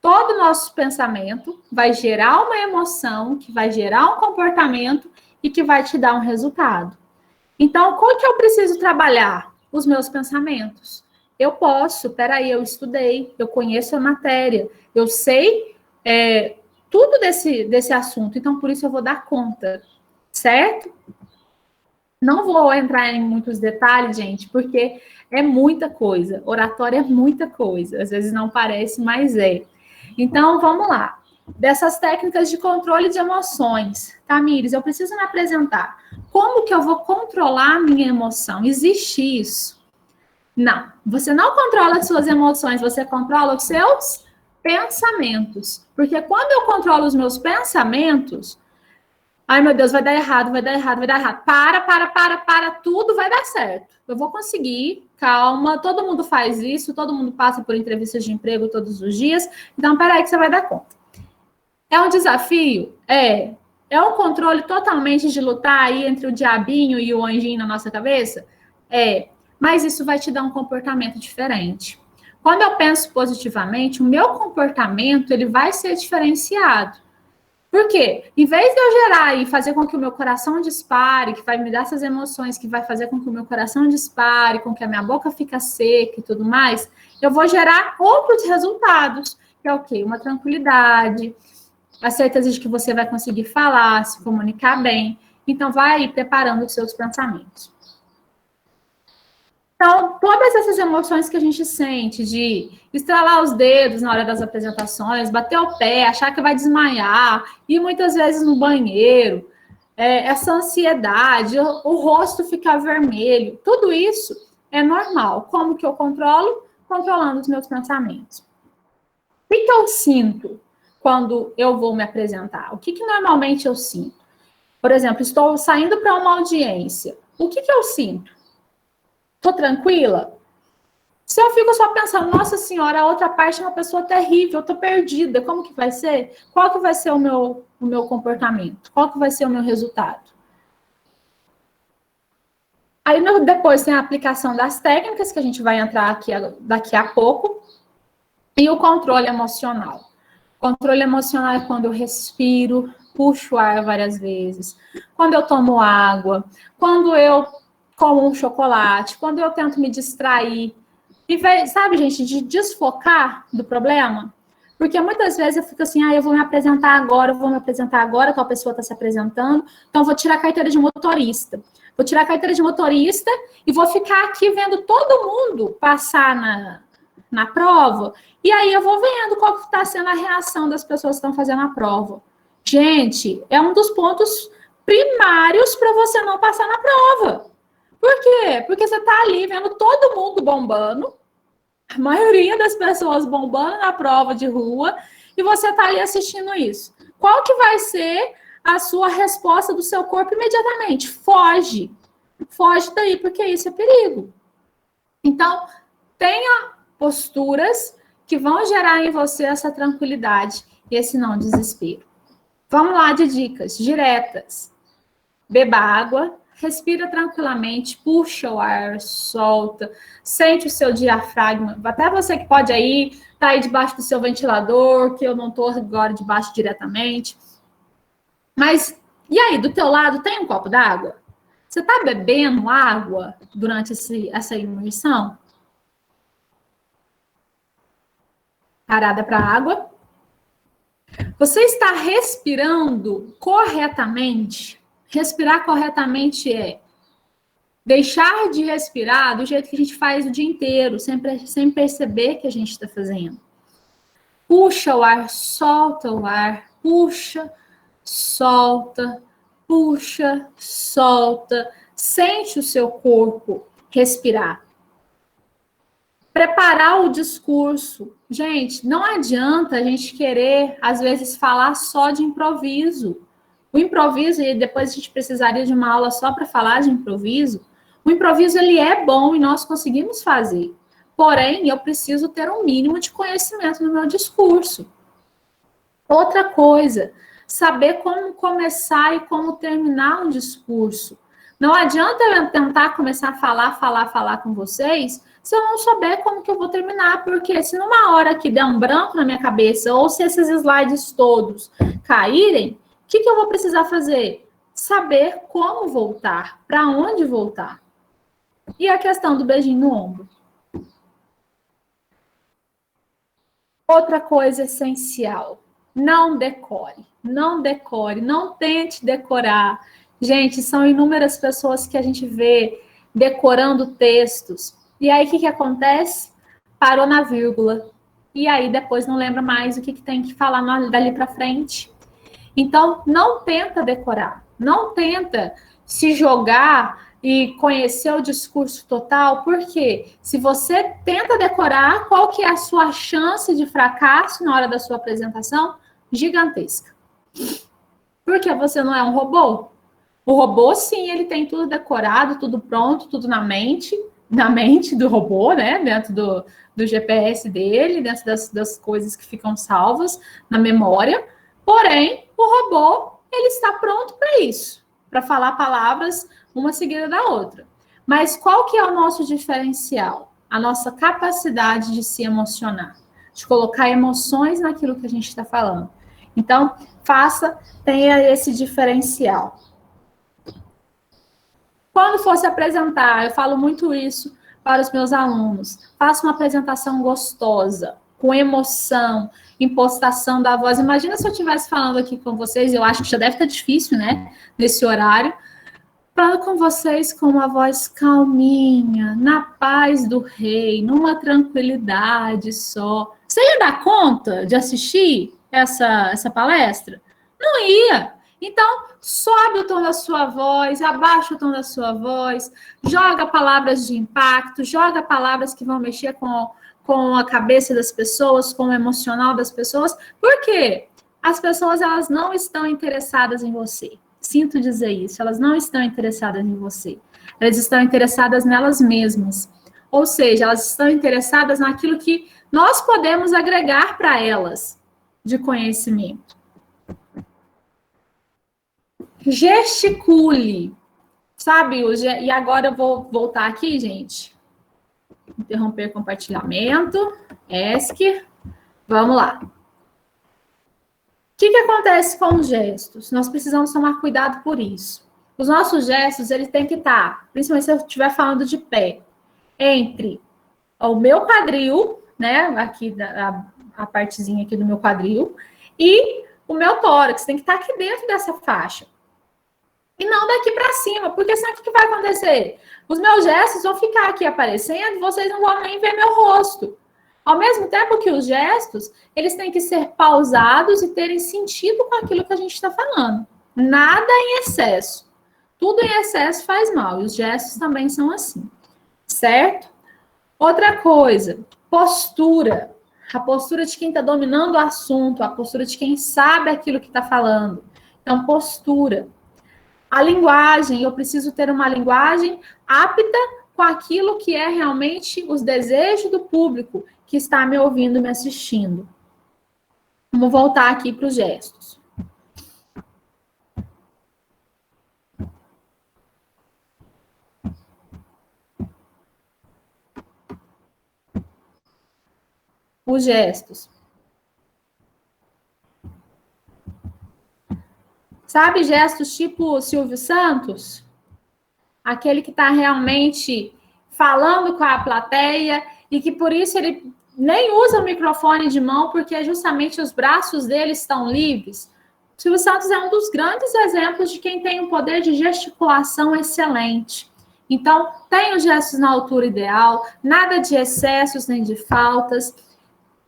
todo nosso pensamento vai gerar uma emoção, que vai gerar um comportamento e que vai te dar um resultado. Então, como que eu preciso trabalhar? Os meus pensamentos. Eu posso, peraí, eu estudei, eu conheço a matéria, eu sei tudo desse assunto, então por isso eu vou dar conta, certo? Não vou entrar em muitos detalhes, gente, porque é muita coisa. Oratória é muita coisa. Às vezes não parece, mas é. Então, vamos lá. Dessas técnicas de controle de emoções. Tamires, eu preciso me apresentar. Como que eu vou controlar a minha emoção? Existe isso? Não. Você não controla as suas emoções, você controla os seus pensamentos. Porque quando eu controlo os meus pensamentos, ai, meu Deus, vai dar errado, vai dar errado, vai dar errado. Para, tudo vai dar certo. Eu vou conseguir, calma, todo mundo faz isso, todo mundo passa por entrevistas de emprego todos os dias, então peraí que você vai dar conta. É um desafio? É. É um controle totalmente de lutar aí entre o diabinho e o anjinho na nossa cabeça? É. Mas isso vai te dar um comportamento diferente. Quando eu penso positivamente, o meu comportamento ele vai ser diferenciado. Por quê? Em vez de eu gerar e fazer com que o meu coração dispare, que vai me dar essas emoções, que vai fazer com que o meu coração dispare, com que a minha boca fica seca e tudo mais, eu vou gerar outros resultados, que é o quê? Uma tranquilidade, a certeza de que você vai conseguir falar, se comunicar bem. Então, vai preparando os seus pensamentos. Então, todas essas emoções que a gente sente, de estralar os dedos na hora das apresentações, bater o pé, achar que vai desmaiar, ir muitas vezes no banheiro, essa ansiedade, o rosto ficar vermelho, tudo isso é normal. Como que eu controlo? Controlando os meus pensamentos. O que eu sinto quando eu vou me apresentar? O que normalmente eu sinto? Por exemplo, estou saindo para uma audiência. O que eu sinto? Tô tranquila? Se eu fico só pensando, nossa senhora, a outra parte é uma pessoa terrível, eu tô perdida, como que vai ser? Qual que vai ser o meu comportamento? Qual que vai ser o meu resultado? Aí depois tem a aplicação das técnicas, que a gente vai entrar aqui daqui a pouco, e o controle emocional. O controle emocional é quando eu respiro, puxo o ar várias vezes, quando eu tomo água, quando eu como um chocolate, quando eu tento me distrair. E, sabe, gente, de desfocar do problema. Porque muitas vezes eu fico assim, eu vou me apresentar agora, tal pessoa está se apresentando, então vou tirar a carteira de motorista. Vou tirar a carteira de motorista e vou ficar aqui vendo todo mundo passar na prova, e aí eu vou vendo qual que está sendo a reação das pessoas que estão fazendo a prova. Gente, é um dos pontos primários para você não passar na prova. Por quê? Porque você está ali vendo todo mundo bombando, a maioria das pessoas bombando na prova de rua, e você está ali assistindo isso. Qual que vai ser a sua resposta do seu corpo imediatamente? Foge. Foge daí, porque isso é perigo. Então, tenha posturas que vão gerar em você essa tranquilidade e esse não desespero. Vamos lá de dicas diretas. Beba água, respira tranquilamente, puxa o ar, solta, sente o seu diafragma. Até você que pode aí, tá aí debaixo do seu ventilador, que eu não tô agora debaixo diretamente. Mas, e aí, do teu lado tem um copo d'água? Você tá bebendo água durante essa imersão? Parada para água. Você está respirando corretamente? Respirar corretamente é deixar de respirar do jeito que a gente faz o dia inteiro, sem perceber que a gente está fazendo. Puxa o ar, solta o ar, puxa, solta, puxa, solta. Sente o seu corpo respirar. Preparar o discurso. Gente, não adianta a gente querer, às vezes, falar só de improviso. O improviso, e depois a gente precisaria de uma aula só para falar de improviso, o improviso ele é bom e nós conseguimos fazer. Porém, eu preciso ter um mínimo de conhecimento no meu discurso. Outra coisa, saber como começar e como terminar um discurso. Não adianta eu tentar começar a falar com vocês, se eu não souber como que eu vou terminar, porque se numa hora que der um branco na minha cabeça, ou se esses slides todos caírem, o que eu vou precisar fazer? Saber como voltar, para onde voltar. E a questão do beijinho no ombro. Outra coisa essencial, não decore, não tente decorar. Gente, são inúmeras pessoas que a gente vê decorando textos. E aí, o que acontece? Parou na vírgula. E aí, depois não lembra mais o que tem que falar dali para frente. Então, não tenta decorar. Não tenta se jogar e conhecer o discurso total, porque se você tenta decorar, qual que é a sua chance de fracasso na hora da sua apresentação? Gigantesca. Porque você não é um robô. O robô, sim, ele tem tudo decorado, tudo pronto, tudo na mente do robô, né? Dentro do GPS dele, dentro das coisas que ficam salvas na memória. Porém, o robô, ele está pronto para isso, para falar palavras uma seguida da outra. Mas qual que é o nosso diferencial? A nossa capacidade de se emocionar, de colocar emoções naquilo que a gente está falando. Então, tenha esse diferencial. Quando for se apresentar, eu falo muito isso para os meus alunos. Faça uma apresentação gostosa, com emoção, impostação da voz. Imagina se eu estivesse falando aqui com vocês, eu acho que já deve estar difícil, né? Nesse horário. Falo com vocês com uma voz calminha, na paz do rei, numa tranquilidade só. Você ia dar conta de assistir essa palestra? Não ia. Então, sobe o tom da sua voz, abaixa o tom da sua voz, joga palavras de impacto, joga palavras que vão mexer com a cabeça das pessoas, com o emocional das pessoas. Por quê? As pessoas, elas não estão interessadas em você. Sinto dizer isso, elas não estão interessadas em você. Elas estão interessadas nelas mesmas. Ou seja, elas estão interessadas naquilo que nós podemos agregar para elas de conhecimento. Gesticule, sabe? E agora eu vou voltar aqui, gente. Interromper o compartilhamento. ESC. Vamos lá. O que acontece com os gestos? Nós precisamos tomar cuidado por isso. Os nossos gestos, eles têm que estar, principalmente se eu estiver falando de pé, entre o meu quadril, né? Aqui, a partezinha aqui do meu quadril, e o meu tórax, tem que estar aqui dentro dessa faixa. E não daqui para cima, porque senão o que vai acontecer? Os meus gestos vão ficar aqui aparecendo e vocês não vão nem ver meu rosto. Ao mesmo tempo que os gestos, eles têm que ser pausados e terem sentido com aquilo que a gente está falando. Nada em excesso. Tudo em excesso faz mal, e os gestos também são assim. Certo? Outra coisa, postura. A postura de quem está dominando o assunto, a postura de quem sabe aquilo que está falando. Então, postura. A linguagem, eu preciso ter uma linguagem apta com aquilo que é realmente os desejos do público que está me ouvindo, me assistindo. Vamos voltar aqui para os gestos. Os gestos. Sabe gestos tipo Silvio Santos? Aquele que está realmente falando com a plateia e que por isso ele nem usa o microfone de mão, porque justamente os braços dele estão livres. O Silvio Santos é um dos grandes exemplos de quem tem um poder de gesticulação excelente. Então, tem os gestos na altura ideal, nada de excessos nem de faltas.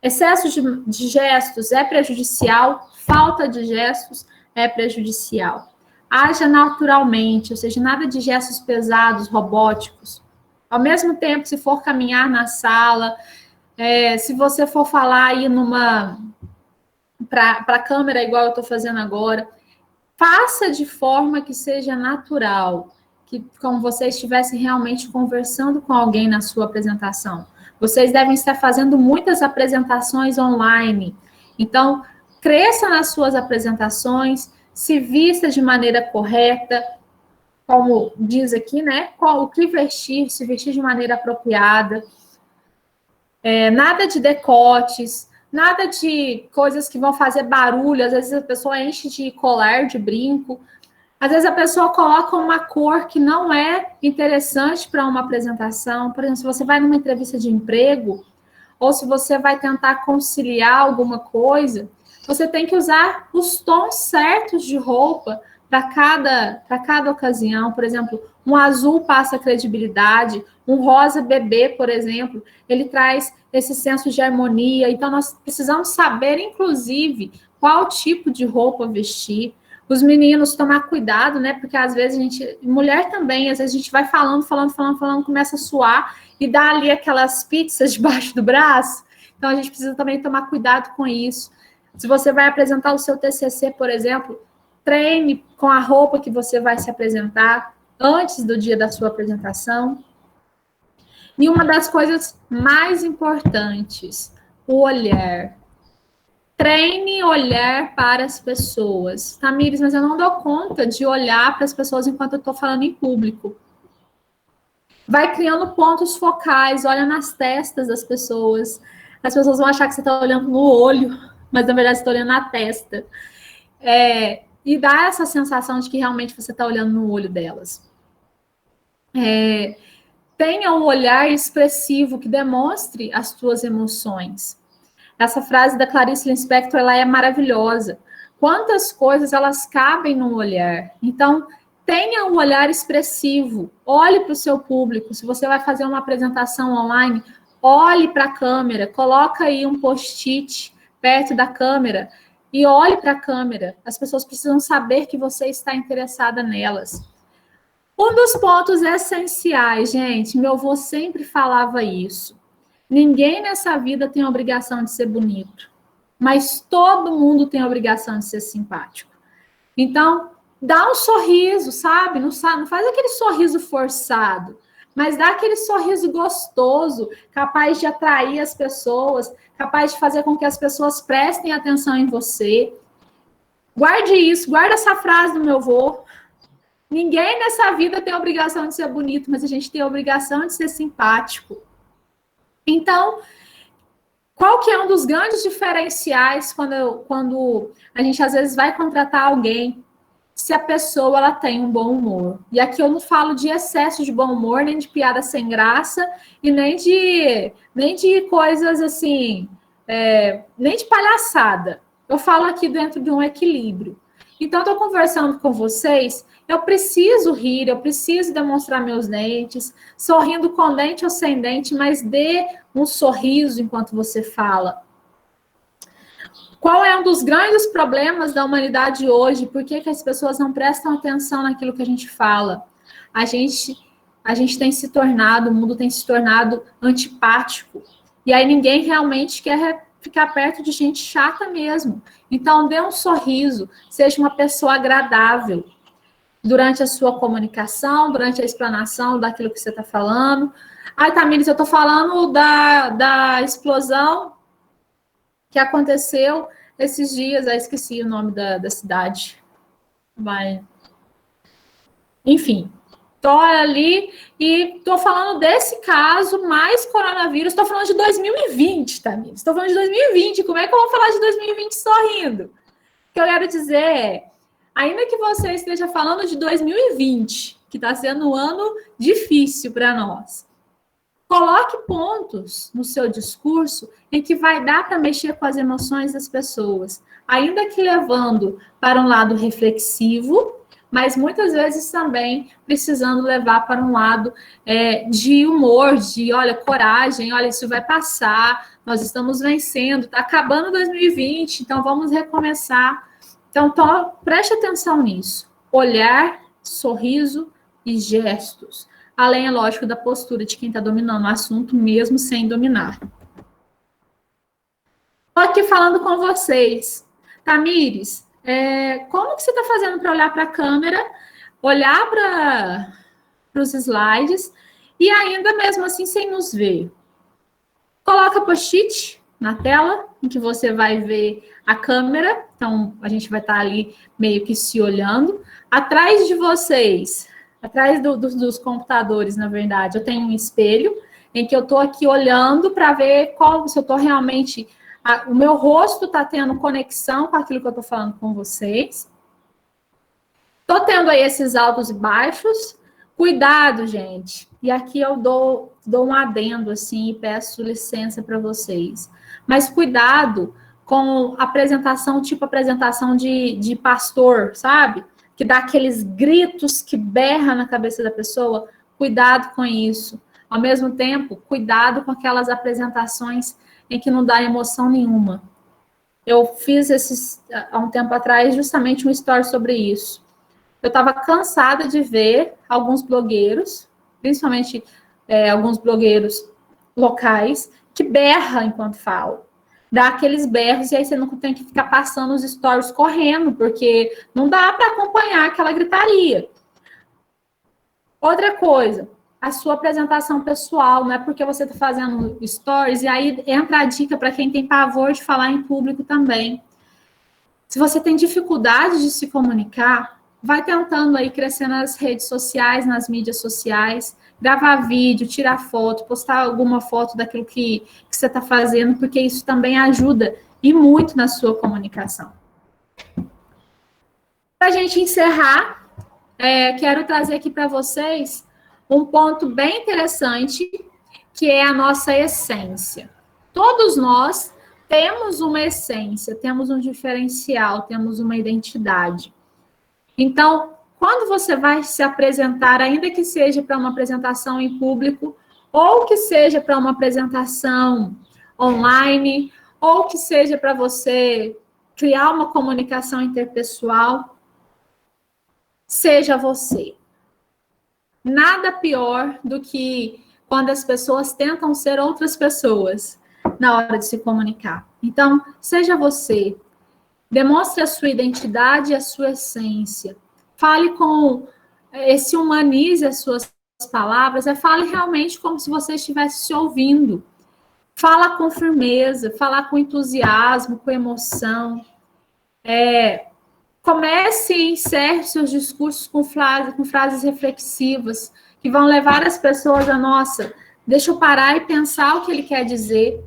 Excesso de gestos é prejudicial, falta de gestos é prejudicial. Haja naturalmente, ou seja, nada de gestos pesados, robóticos. Ao mesmo tempo, se for caminhar na sala, se você for falar aí para a câmera, igual eu estou fazendo agora, faça de forma que seja natural, que como você estivesse realmente conversando com alguém na sua apresentação. Vocês devem estar fazendo muitas apresentações online. Então, cresça nas suas apresentações, se vista de maneira correta, como diz aqui, né? O que vestir, se vestir de maneira apropriada. Nada de decotes, nada de coisas que vão fazer barulho. Às vezes a pessoa enche de colar, de brinco. Às vezes a pessoa coloca uma cor que não é interessante para uma apresentação. Por exemplo, se você vai numa entrevista de emprego, ou se você vai tentar conciliar alguma coisa, você tem que usar os tons certos de roupa para cada ocasião. Por exemplo, um azul passa credibilidade, um rosa bebê, por exemplo, ele traz esse senso de harmonia. Então, nós precisamos saber, inclusive, qual tipo de roupa vestir. Os meninos tomar cuidado, né? Porque às vezes a gente, mulher também, às vezes a gente vai falando, começa a suar e dá ali aquelas pizzas debaixo do braço. Então a gente precisa também tomar cuidado com isso. Se você vai apresentar o seu TCC, por exemplo, treine com a roupa que você vai se apresentar antes do dia da sua apresentação. E uma das coisas mais importantes, o olhar. Treine olhar para as pessoas. Tamires, mas eu não dou conta de olhar para as pessoas enquanto eu estou falando em público. Vai criando pontos focais, olha nas testas das pessoas. As pessoas vão achar que você está olhando no olho, mas na verdade você está olhando na testa. E dá essa sensação de que realmente você está olhando no olho delas. Tenha um olhar expressivo que demonstre as suas emoções. Essa frase da Clarice Lispector, ela é maravilhosa. Quantas coisas elas cabem num olhar. Então, tenha um olhar expressivo. Olhe para o seu público. Se você vai fazer uma apresentação online, olhe para a câmera. Coloca aí um post-it perto da câmera e olhe para a câmera. As pessoas precisam saber que você está interessada nelas. Um dos pontos essenciais, gente, meu avô sempre falava isso. Ninguém nessa vida tem a obrigação de ser bonito, mas todo mundo tem a obrigação de ser simpático. Então, dá um sorriso, sabe? Não faz aquele sorriso forçado, mas dá aquele sorriso gostoso, capaz de atrair as pessoas, capaz de fazer com que as pessoas prestem atenção em você. Guarde isso, guarda essa frase do meu avô. Ninguém nessa vida tem a obrigação de ser bonito, mas a gente tem a obrigação de ser simpático. Então, qual que é um dos grandes diferenciais quando a gente às vezes vai contratar alguém, se a pessoa ela tem um bom humor? E aqui eu não falo de excesso de bom humor, nem de piada sem graça, e nem de coisas assim, nem de palhaçada. Eu falo aqui dentro de um equilíbrio. Então, estou conversando com vocês, eu preciso rir, eu preciso demonstrar meus dentes, sorrindo com dente ou sem dente, mas dê um sorriso enquanto você fala. Qual é um dos grandes problemas da humanidade hoje? Por que as pessoas não prestam atenção naquilo que a gente fala? A gente tem se tornado, o mundo tem se tornado antipático. E aí ninguém realmente quer ficar perto de gente chata mesmo. Então, dê um sorriso, seja uma pessoa agradável durante a sua comunicação, durante a explanação daquilo que você está falando. Ai, Tamires, eu estou falando da explosão que aconteceu esses dias, esqueci o nome da cidade. Mas, enfim, estou ali e estou falando desse caso, mais coronavírus. Estou falando de 2020, Tamires. Estou falando de 2020. Como é que eu vou falar de 2020 sorrindo? O que eu quero dizer é, ainda que você esteja falando de 2020, que está sendo um ano difícil para nós, coloque pontos no seu discurso em que vai dar para mexer com as emoções das pessoas, ainda que levando para um lado reflexivo, mas muitas vezes também precisando levar para um lado de humor, de, olha, coragem, olha, isso vai passar, nós estamos vencendo, está acabando 2020, então vamos recomeçar. Então, preste atenção nisso. Olhar, sorriso e gestos. Além, é lógico, da postura de quem está dominando o assunto, mesmo sem dominar. Estou aqui falando com vocês. Tamires, como que você está fazendo para olhar para a câmera, olhar para os slides e ainda mesmo assim sem nos ver? Coloca post-it na tela, em que você vai ver a câmera. Então, a gente vai estar ali meio que se olhando. Atrás de vocês, atrás dos computadores, na verdade, eu tenho um espelho em que eu estou aqui olhando para ver se eu estou realmente... o meu rosto está tendo conexão com aquilo que eu estou falando com vocês. Estou tendo aí esses altos e baixos. Cuidado, gente. E aqui eu dou um adendo, assim, e peço licença para vocês. Mas cuidado com apresentação, tipo apresentação de pastor, sabe? Que dá aqueles gritos que berra na cabeça da pessoa. Cuidado com isso. Ao mesmo tempo, cuidado com aquelas apresentações em que não dá emoção nenhuma. Eu fiz há um tempo atrás justamente um story sobre isso. Eu estava cansada de ver alguns blogueiros, principalmente alguns blogueiros locais, que berram enquanto falam. Dá aqueles berros e aí você não tem que ficar passando os stories correndo, porque não dá para acompanhar aquela gritaria. Outra coisa, a sua apresentação pessoal, não é porque você está fazendo stories, e aí entra a dica para quem tem pavor de falar em público também. Se você tem dificuldade de se comunicar, vai tentando aí crescer nas redes sociais, nas mídias sociais, gravar vídeo, tirar foto, postar alguma foto daquilo que você está fazendo, porque isso também ajuda e muito na sua comunicação. Para a gente encerrar, quero trazer aqui para vocês um ponto bem interessante, que é a nossa essência. Todos nós temos uma essência, temos um diferencial, temos uma identidade. Então, quando você vai se apresentar, ainda que seja para uma apresentação em público, ou que seja para uma apresentação online, ou que seja para você criar uma comunicação interpessoal, seja você. Nada pior do que quando as pessoas tentam ser outras pessoas na hora de se comunicar. Então, seja você. Demonstre a sua identidade e a sua essência. Fale se humanize as suas palavras, fale realmente como se você estivesse se ouvindo. Fala com firmeza, fala com entusiasmo, com emoção. Comece e encerre seus discursos com frases reflexivas, que vão levar as pessoas nossa, deixa eu parar e pensar o que ele quer dizer.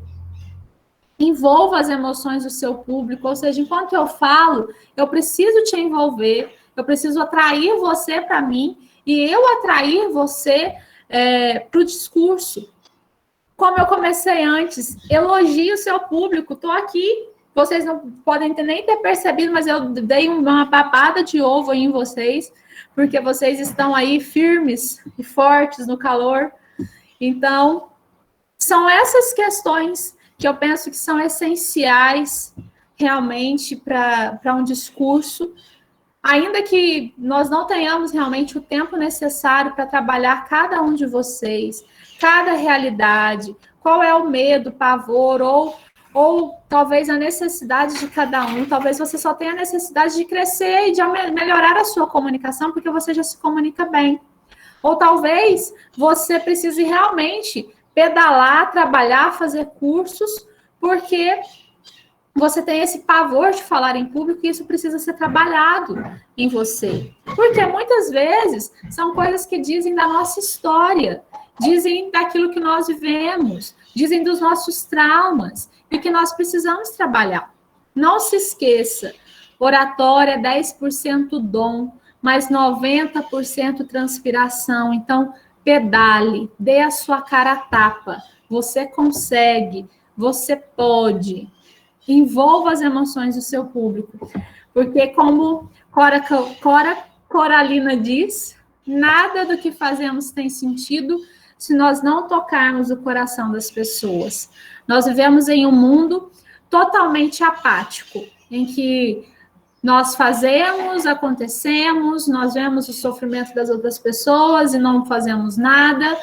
Envolva as emoções do seu público, ou seja, enquanto eu falo, eu preciso te envolver, eu preciso atrair você para mim, e eu atrair você para o discurso. Como eu comecei antes, elogie o seu público, estou aqui. Vocês não podem nem ter percebido, mas eu dei uma papada de ovo aí em vocês, porque vocês estão aí firmes e fortes no calor. Então, são essas questões que eu penso que são essenciais realmente para um discurso, ainda que nós não tenhamos realmente o tempo necessário para trabalhar cada um de vocês, cada realidade, qual é o medo, pavor, ou talvez a necessidade de cada um, talvez você só tenha a necessidade de crescer e de melhorar a sua comunicação, porque você já se comunica bem. Ou talvez você precise realmente pedalar, trabalhar, fazer cursos, porque você tem esse pavor de falar em público e isso precisa ser trabalhado em você. Porque muitas vezes são coisas que dizem da nossa história, dizem daquilo que nós vivemos, dizem dos nossos traumas e que nós precisamos trabalhar. Não se esqueça, oratória é 10% dom, mas 90% transpiração. Então, pedale, dê a sua cara a tapa. Você consegue, você pode. Envolva as emoções do seu público. Porque, como Cora Coralina diz, nada do que fazemos tem sentido se nós não tocarmos o coração das pessoas. Nós vivemos em um mundo totalmente apático, em que nós fazemos, acontecemos, nós vemos o sofrimento das outras pessoas e não fazemos nada.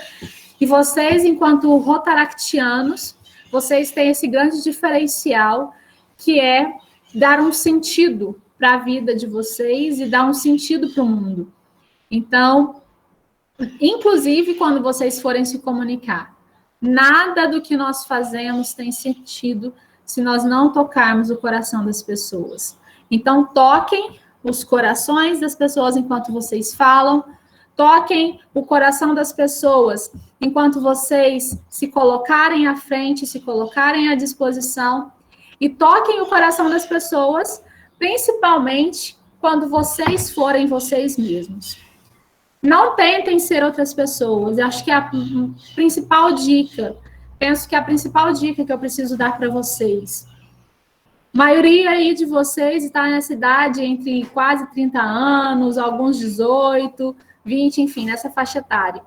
E vocês, enquanto rotaractianos, vocês têm esse grande diferencial, que é dar um sentido para a vida de vocês e dar um sentido para o mundo. Então, inclusive, quando vocês forem se comunicar, nada do que nós fazemos tem sentido se nós não tocarmos o coração das pessoas. Então, toquem os corações das pessoas enquanto vocês falam, Toquem o coração das pessoas enquanto vocês se colocarem à frente, se colocarem à disposição. E toquem o coração das pessoas, principalmente quando vocês forem vocês mesmos. Não tentem ser outras pessoas. Eu acho que é a principal dica. Penso que é a principal dica que eu preciso dar para vocês. A maioria aí de vocês está nessa idade entre quase 30 anos, alguns 18, 20, enfim, nessa faixa etária.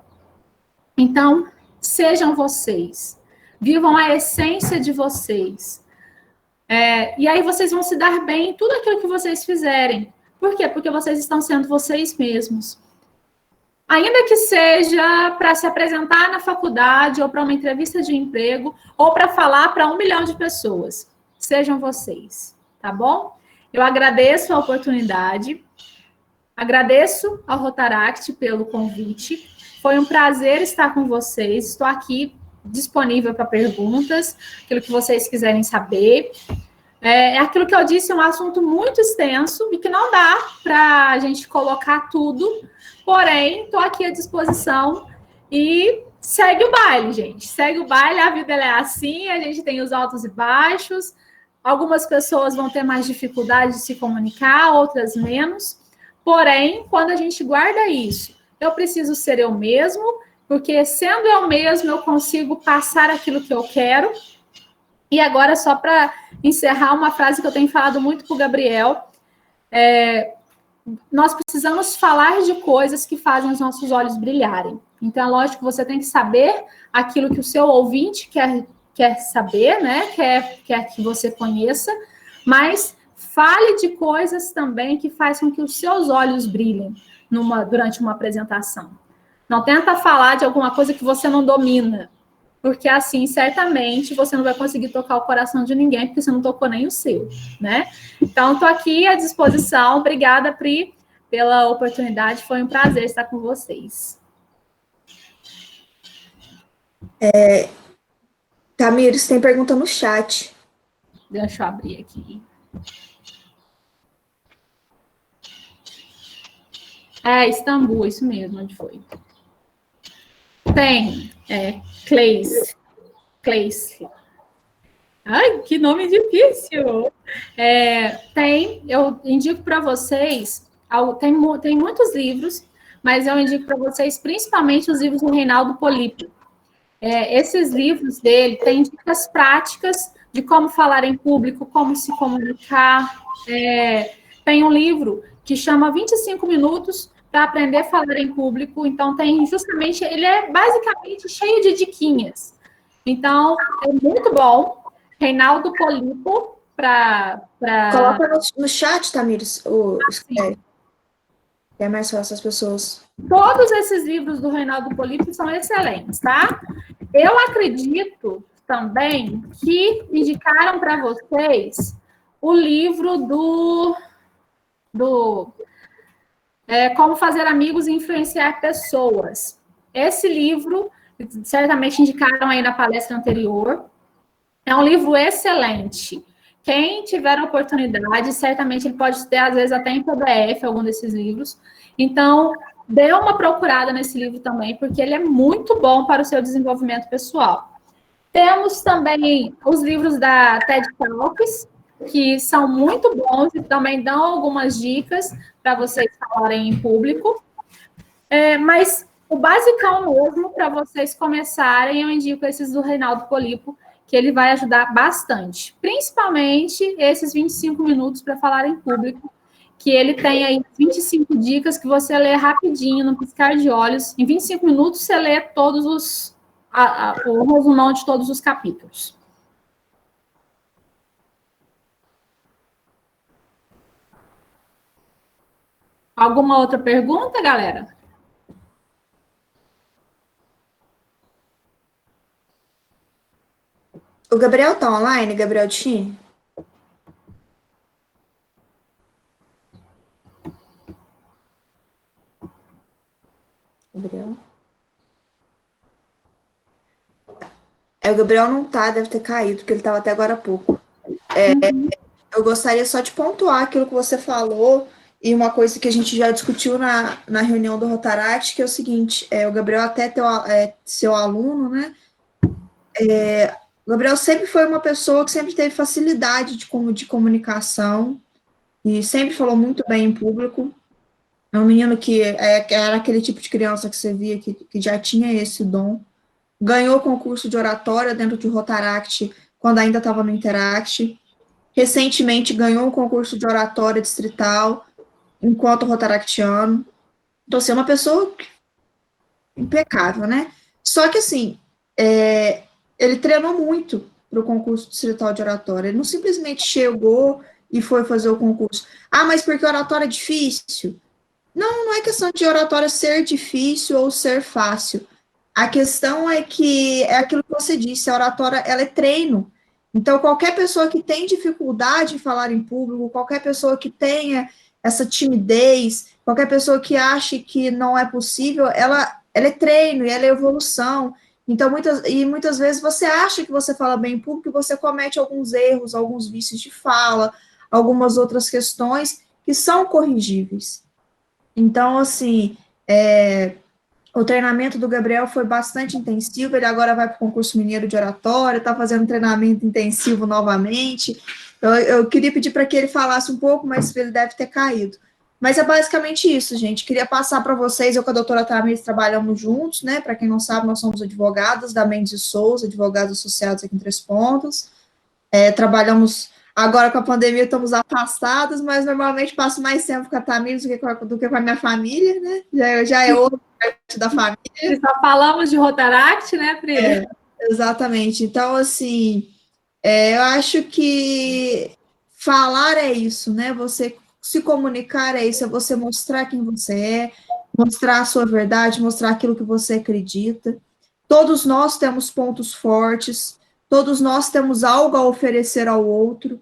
Então, sejam vocês. Vivam a essência de vocês. E aí vocês vão se dar bem em tudo aquilo que vocês fizerem. Por quê? Porque vocês estão sendo vocês mesmos. Ainda que seja para se apresentar na faculdade, ou para uma entrevista de emprego, ou para falar para 1 milhão de pessoas. Sejam vocês, tá bom? Eu agradeço a oportunidade, agradeço ao Rotaract pelo convite. Foi um prazer estar com vocês. Estou aqui disponível para perguntas, aquilo que vocês quiserem saber. Aquilo que eu disse, é um assunto muito extenso e que não dá para a gente colocar tudo. Porém, estou aqui à disposição e segue o baile, gente. Segue o baile, a vida ela é assim, a gente tem os altos e baixos. Algumas pessoas vão ter mais dificuldade de se comunicar, outras menos. Porém, quando a gente guarda isso, eu preciso ser eu mesmo, porque sendo eu mesmo, eu consigo passar aquilo que eu quero. E agora, só para encerrar, uma frase que eu tenho falado muito para o Gabriel, nós precisamos falar de coisas que fazem os nossos olhos brilharem. Então, é lógico que você tem que saber aquilo que o seu ouvinte quer saber, né? Quer que você conheça, mas fale de coisas também que fazem com que os seus olhos brilhem durante uma apresentação. Não tenta falar de alguma coisa que você não domina, porque assim, certamente, você não vai conseguir tocar o coração de ninguém, porque você não tocou nem o seu, né? Então, estou aqui à disposição. Obrigada, Pri, pela oportunidade. Foi um prazer estar com vocês. Tamires, tem pergunta no chat. Deixa eu abrir aqui. Istambul, isso mesmo, onde foi? Tem, Cleis. Ai, que nome difícil! Eu indico para vocês, tem muitos livros, mas eu indico para vocês principalmente os livros do Reinaldo Polipo. Esses livros dele têm dicas práticas de como falar em público, como se comunicar. Tem um livro que chama 25 minutos para aprender a falar em público. Então, ele é basicamente cheio de diquinhas. Então, é muito bom. Reinaldo Polipo, Coloca no chat, Tamires, é mais fácil as pessoas. Todos esses livros do Reinaldo Polipo são excelentes, tá? Eu acredito também que indicaram para vocês o livro do Como Fazer Amigos e Influenciar Pessoas. Esse livro, certamente indicaram aí na palestra anterior, é um livro excelente. Quem tiver a oportunidade, certamente ele pode ter, às vezes, até em PDF, algum desses livros. Então, dê uma procurada nesse livro também, porque ele é muito bom para o seu desenvolvimento pessoal. Temos também os livros da TED Talks, que são muito bons e também dão algumas dicas para vocês falarem em público. Mas o basicão mesmo, para vocês começarem, eu indico esses do Reinaldo Polipo, que ele vai ajudar bastante. Principalmente esses 25 minutos para falar em público, que ele tem aí 25 dicas que você lê rapidinho, no piscar de olhos. Em 25 minutos, você lê todos o resumão de todos os capítulos. Alguma outra pergunta, galera? O Gabriel tá online, Gabriel Tchim? Gabriel? O Gabriel não tá, deve ter caído, porque ele estava até agora há pouco. Eu gostaria só de pontuar aquilo que você falou, e uma coisa que a gente já discutiu na reunião do Rotaract, que é o seguinte, o Gabriel até seu aluno, né? O Gabriel sempre foi uma pessoa que sempre teve facilidade de comunicação e sempre falou muito bem em público. É um menino que era aquele tipo de criança que você via que já tinha esse dom. Ganhou concurso de oratória dentro de Rotaract, quando ainda estava no Interact. Recentemente ganhou um concurso de oratória distrital, enquanto rotaractiano. Então, assim, é uma pessoa impecável, né? Só que, assim, ele treinou muito para o concurso distrital de oratória. Ele não simplesmente chegou e foi fazer o concurso. Ah, mas porque oratória é difícil? Não, não é questão de oratória ser difícil ou ser fácil. A questão é que é aquilo que você disse, a oratória ela é treino. Então, qualquer pessoa que tem dificuldade em falar em público, qualquer pessoa que tenha essa timidez, qualquer pessoa que ache que não é possível, ela é treino e ela é evolução. Então, muitas vezes você acha que você fala bem em público e você comete alguns erros, alguns vícios de fala, algumas outras questões que são corrigíveis. Então, assim, o treinamento do Gabriel foi bastante intensivo, ele agora vai para o concurso mineiro de oratória, está fazendo treinamento intensivo novamente. Eu queria pedir para que ele falasse um pouco, mas ele deve ter caído. Mas é basicamente isso, gente. Queria passar para vocês, eu com a doutora Tamires trabalhamos juntos, né? Para quem não sabe, nós somos advogadas da Mendes e Souza, advogados associados aqui em Três Pontas. Trabalhamos agora com a pandemia, estamos afastados, mas normalmente passo mais tempo com a Tamires do que com a minha família, né? Já é outra parte da família. E só falamos de Rotaract, né, Pri? Exatamente. Então, assim, eu acho que falar é isso, né? Você se comunicar é isso, é você mostrar quem você é, mostrar a sua verdade, mostrar aquilo que você acredita. Todos nós temos pontos fortes, todos nós temos algo a oferecer ao outro.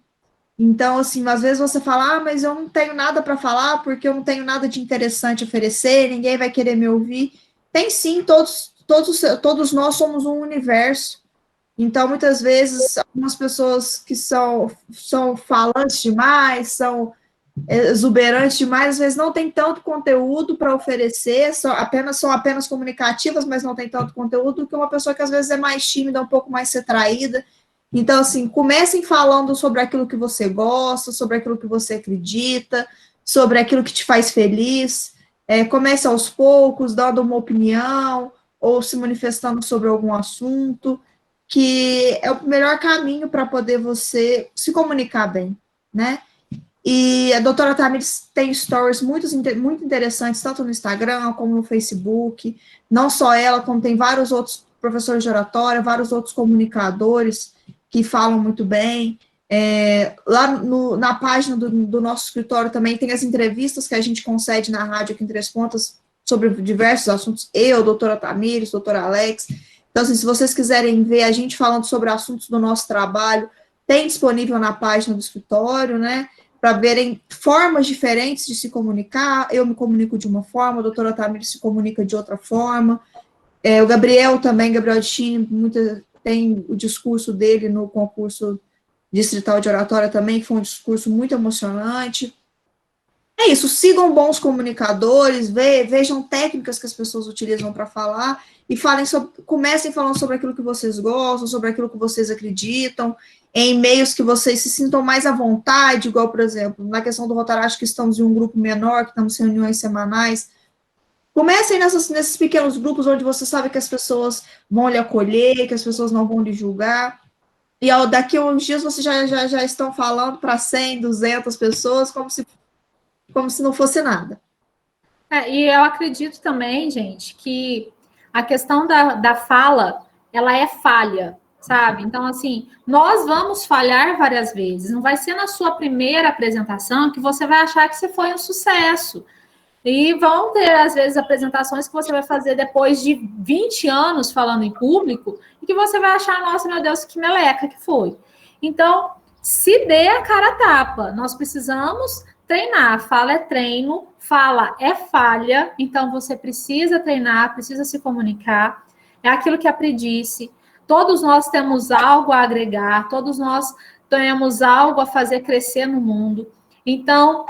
Então, assim, às vezes você fala, mas eu não tenho nada para falar porque eu não tenho nada de interessante a oferecer, ninguém vai querer me ouvir. Tem sim, todos nós somos um universo. Então, muitas vezes, algumas pessoas que são falantes demais, são exuberantes demais, às vezes não tem tanto conteúdo para oferecer, são apenas comunicativas, mas não tem tanto conteúdo, do que uma pessoa que às vezes é mais tímida, um pouco mais retraída. Então, assim, comecem falando sobre aquilo que você gosta, sobre aquilo que você acredita, sobre aquilo que te faz feliz. Comece aos poucos, dando uma opinião, ou se manifestando sobre algum assunto, que é o melhor caminho para poder você se comunicar bem, né? E a doutora Tamires tem stories muito interessantes, tanto no Instagram como no Facebook. Não só ela, como tem vários outros professores de oratória, vários outros comunicadores que falam muito bem. Lá na página do nosso escritório também tem as entrevistas que a gente concede na rádio aqui em Três Pontas sobre diversos assuntos. Eu, doutora Tamires, doutora Alex. Então, assim, se vocês quiserem ver a gente falando sobre assuntos do nosso trabalho, tem disponível na página do escritório, né? Para verem formas diferentes de se comunicar. Eu me comunico de uma forma, a doutora Tamires se comunica de outra forma. O Gabriel também, Gabriel Destini, tem o discurso dele no concurso distrital de oratória também, que foi um discurso muito emocionante. É isso, sigam bons comunicadores, vejam técnicas que as pessoas utilizam para falar e comecem falando sobre aquilo que vocês gostam, sobre aquilo que vocês acreditam, em meios que vocês se sintam mais à vontade, igual, por exemplo, na questão do Rotaract, que estamos em um grupo menor, que estamos em reuniões semanais. Comecem nesses pequenos grupos onde você sabe que as pessoas vão lhe acolher, que as pessoas não vão lhe julgar. E daqui a uns dias vocês já estão falando para 100, 200 pessoas, como se não fosse nada. E eu acredito também, gente, que a questão da fala, ela é falha, sabe? Então, assim, nós vamos falhar várias vezes. Não vai ser na sua primeira apresentação que você vai achar que você foi um sucesso. E vão ter, às vezes, apresentações que você vai fazer depois de 20 anos falando em público e que você vai achar, nossa, meu Deus, que meleca que foi. Então, se dê a cara a tapa. Nós precisamos treinar. Fala é treino, fala é falha. Então, você precisa treinar, precisa se comunicar. É aquilo que a Pri disse. Todos nós temos algo a agregar, todos nós temos algo a fazer crescer no mundo. Então,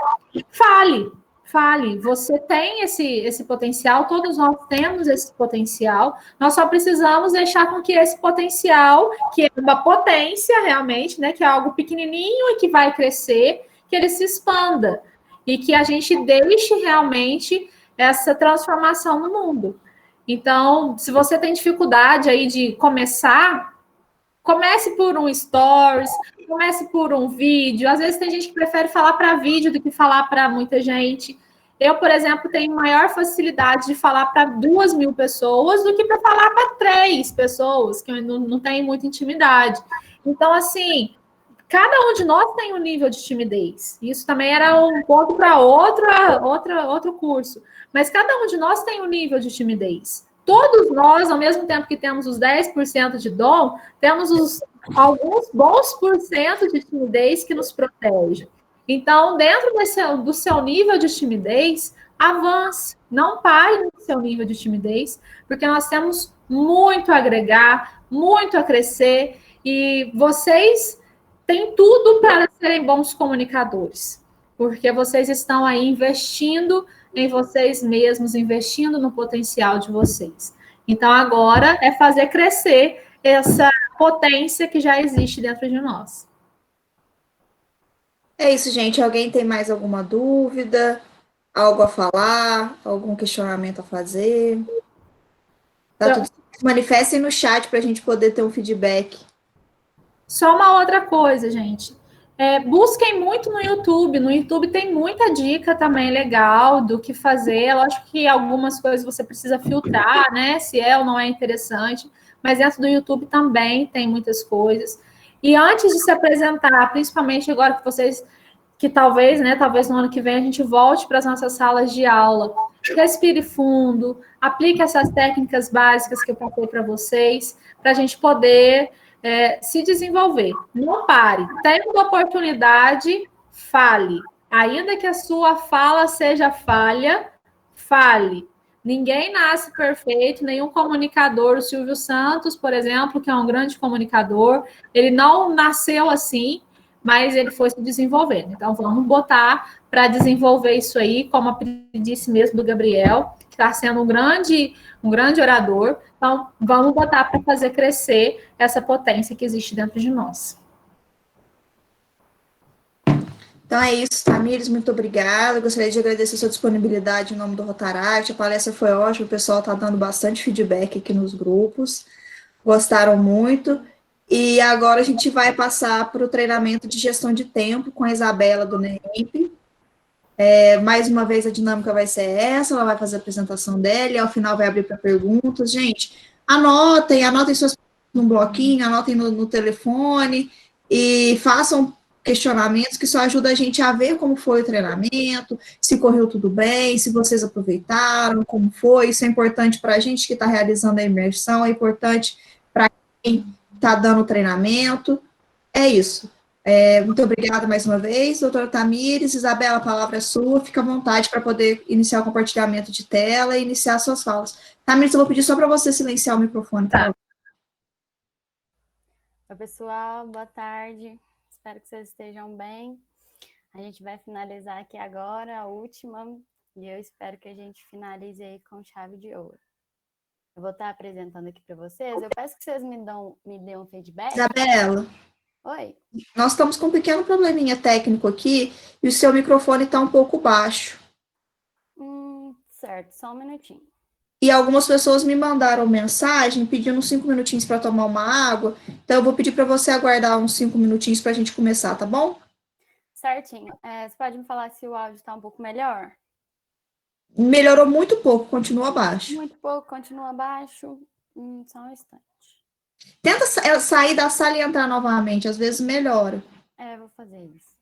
fale, fale. Você tem esse potencial, todos nós temos esse potencial. Nós só precisamos deixar com que esse potencial, que é uma potência realmente, né, que é algo pequenininho e que vai crescer, que ele se expanda e que a gente deixe realmente essa transformação no mundo. Então, se você tem dificuldade aí de começar, comece por um stories, comece por um vídeo. Às vezes tem gente que prefere falar para vídeo do que falar para muita gente. Eu, por exemplo, tenho maior facilidade de falar para 2.000 pessoas do que para falar para 3 pessoas, que eu não tenho muita intimidade. Então, assim, cada um de nós tem um nível de timidez. Isso também era um ponto para outro curso. Mas cada um de nós tem um nível de timidez. Todos nós, ao mesmo tempo que temos os 10% de dom, temos alguns bons por cento de timidez que nos protege. Então, dentro do seu nível de timidez, avance, não pare no seu nível de timidez, porque nós temos muito a agregar, muito a crescer, e vocês têm tudo para serem bons comunicadores, porque vocês estão aí investindo em vocês mesmos, investindo no potencial de vocês. Então, agora é fazer crescer essa potência que já existe dentro de nós. É isso, gente. Alguém tem mais alguma dúvida? Algo a falar? Algum questionamento a fazer? Tá tudo certo. Manifestem no chat para a gente poder ter um feedback. Só uma outra coisa, gente. Busquem muito no YouTube. No YouTube tem muita dica também legal do que fazer. Lógico que algumas coisas você precisa filtrar, né? Se é ou não é interessante. Mas dentro do YouTube também tem muitas coisas. E antes de se apresentar, principalmente agora que vocês, que talvez, né? Talvez no ano que vem a gente volte para as nossas salas de aula. Respire fundo, aplique essas técnicas básicas que eu passei para vocês, para a gente poder se desenvolver. Não pare. Tendo oportunidade, fale. Ainda que a sua fala seja falha, fale. Ninguém nasce perfeito, nenhum comunicador. O Silvio Santos, por exemplo, que é um grande comunicador, ele não nasceu assim, mas ele foi se desenvolvendo. Então, vamos botar para desenvolver isso aí, como a disse mesmo do Gabriel, que está sendo um grande orador. Então, vamos botar para fazer crescer essa potência que existe dentro de nós. Então é isso, Tamires, muito obrigada. Gostaria de agradecer a sua disponibilidade em nome do Rotaract. A palestra foi ótima, o pessoal está dando bastante feedback aqui nos grupos. Gostaram muito. E agora a gente vai passar para o treinamento de gestão de tempo com a Isabela do NEMP. Mais uma vez a dinâmica vai ser essa, ela vai fazer a apresentação dela e ao final vai abrir para perguntas. Gente, anotem suas num bloquinho, anotem no telefone e façam questionamentos que só ajuda a gente a ver como foi o treinamento, se correu tudo bem, se vocês aproveitaram, como foi. Isso é importante para a gente que está realizando a imersão, é importante para quem está dando o treinamento. É isso. Muito obrigada mais uma vez, doutora Tamires. Isabela, a palavra é sua, fica à vontade para poder iniciar o compartilhamento de tela e iniciar suas falas. Tamires, eu vou pedir só para você silenciar o microfone. Tá. Oi, pessoal, boa tarde. Espero que vocês estejam bem. A gente vai finalizar aqui agora, a última, e eu espero que a gente finalize aí com chave de ouro. Eu vou estar apresentando aqui para vocês. Eu peço que vocês me dêem um feedback. Isabela. Oi. Nós estamos com um pequeno probleminha técnico aqui e o seu microfone está um pouco baixo. Certo, só um minutinho. E algumas pessoas me mandaram mensagem pedindo 5 minutinhos para tomar uma água. Então, eu vou pedir para você aguardar uns 5 minutinhos para a gente começar, tá bom? Certinho. Você pode me falar se o áudio está um pouco melhor? Melhorou muito pouco, continua baixo. Muito pouco, continua baixo. Só um instante. Tenta sair da sala e entrar novamente, às vezes melhora. Vou fazer isso.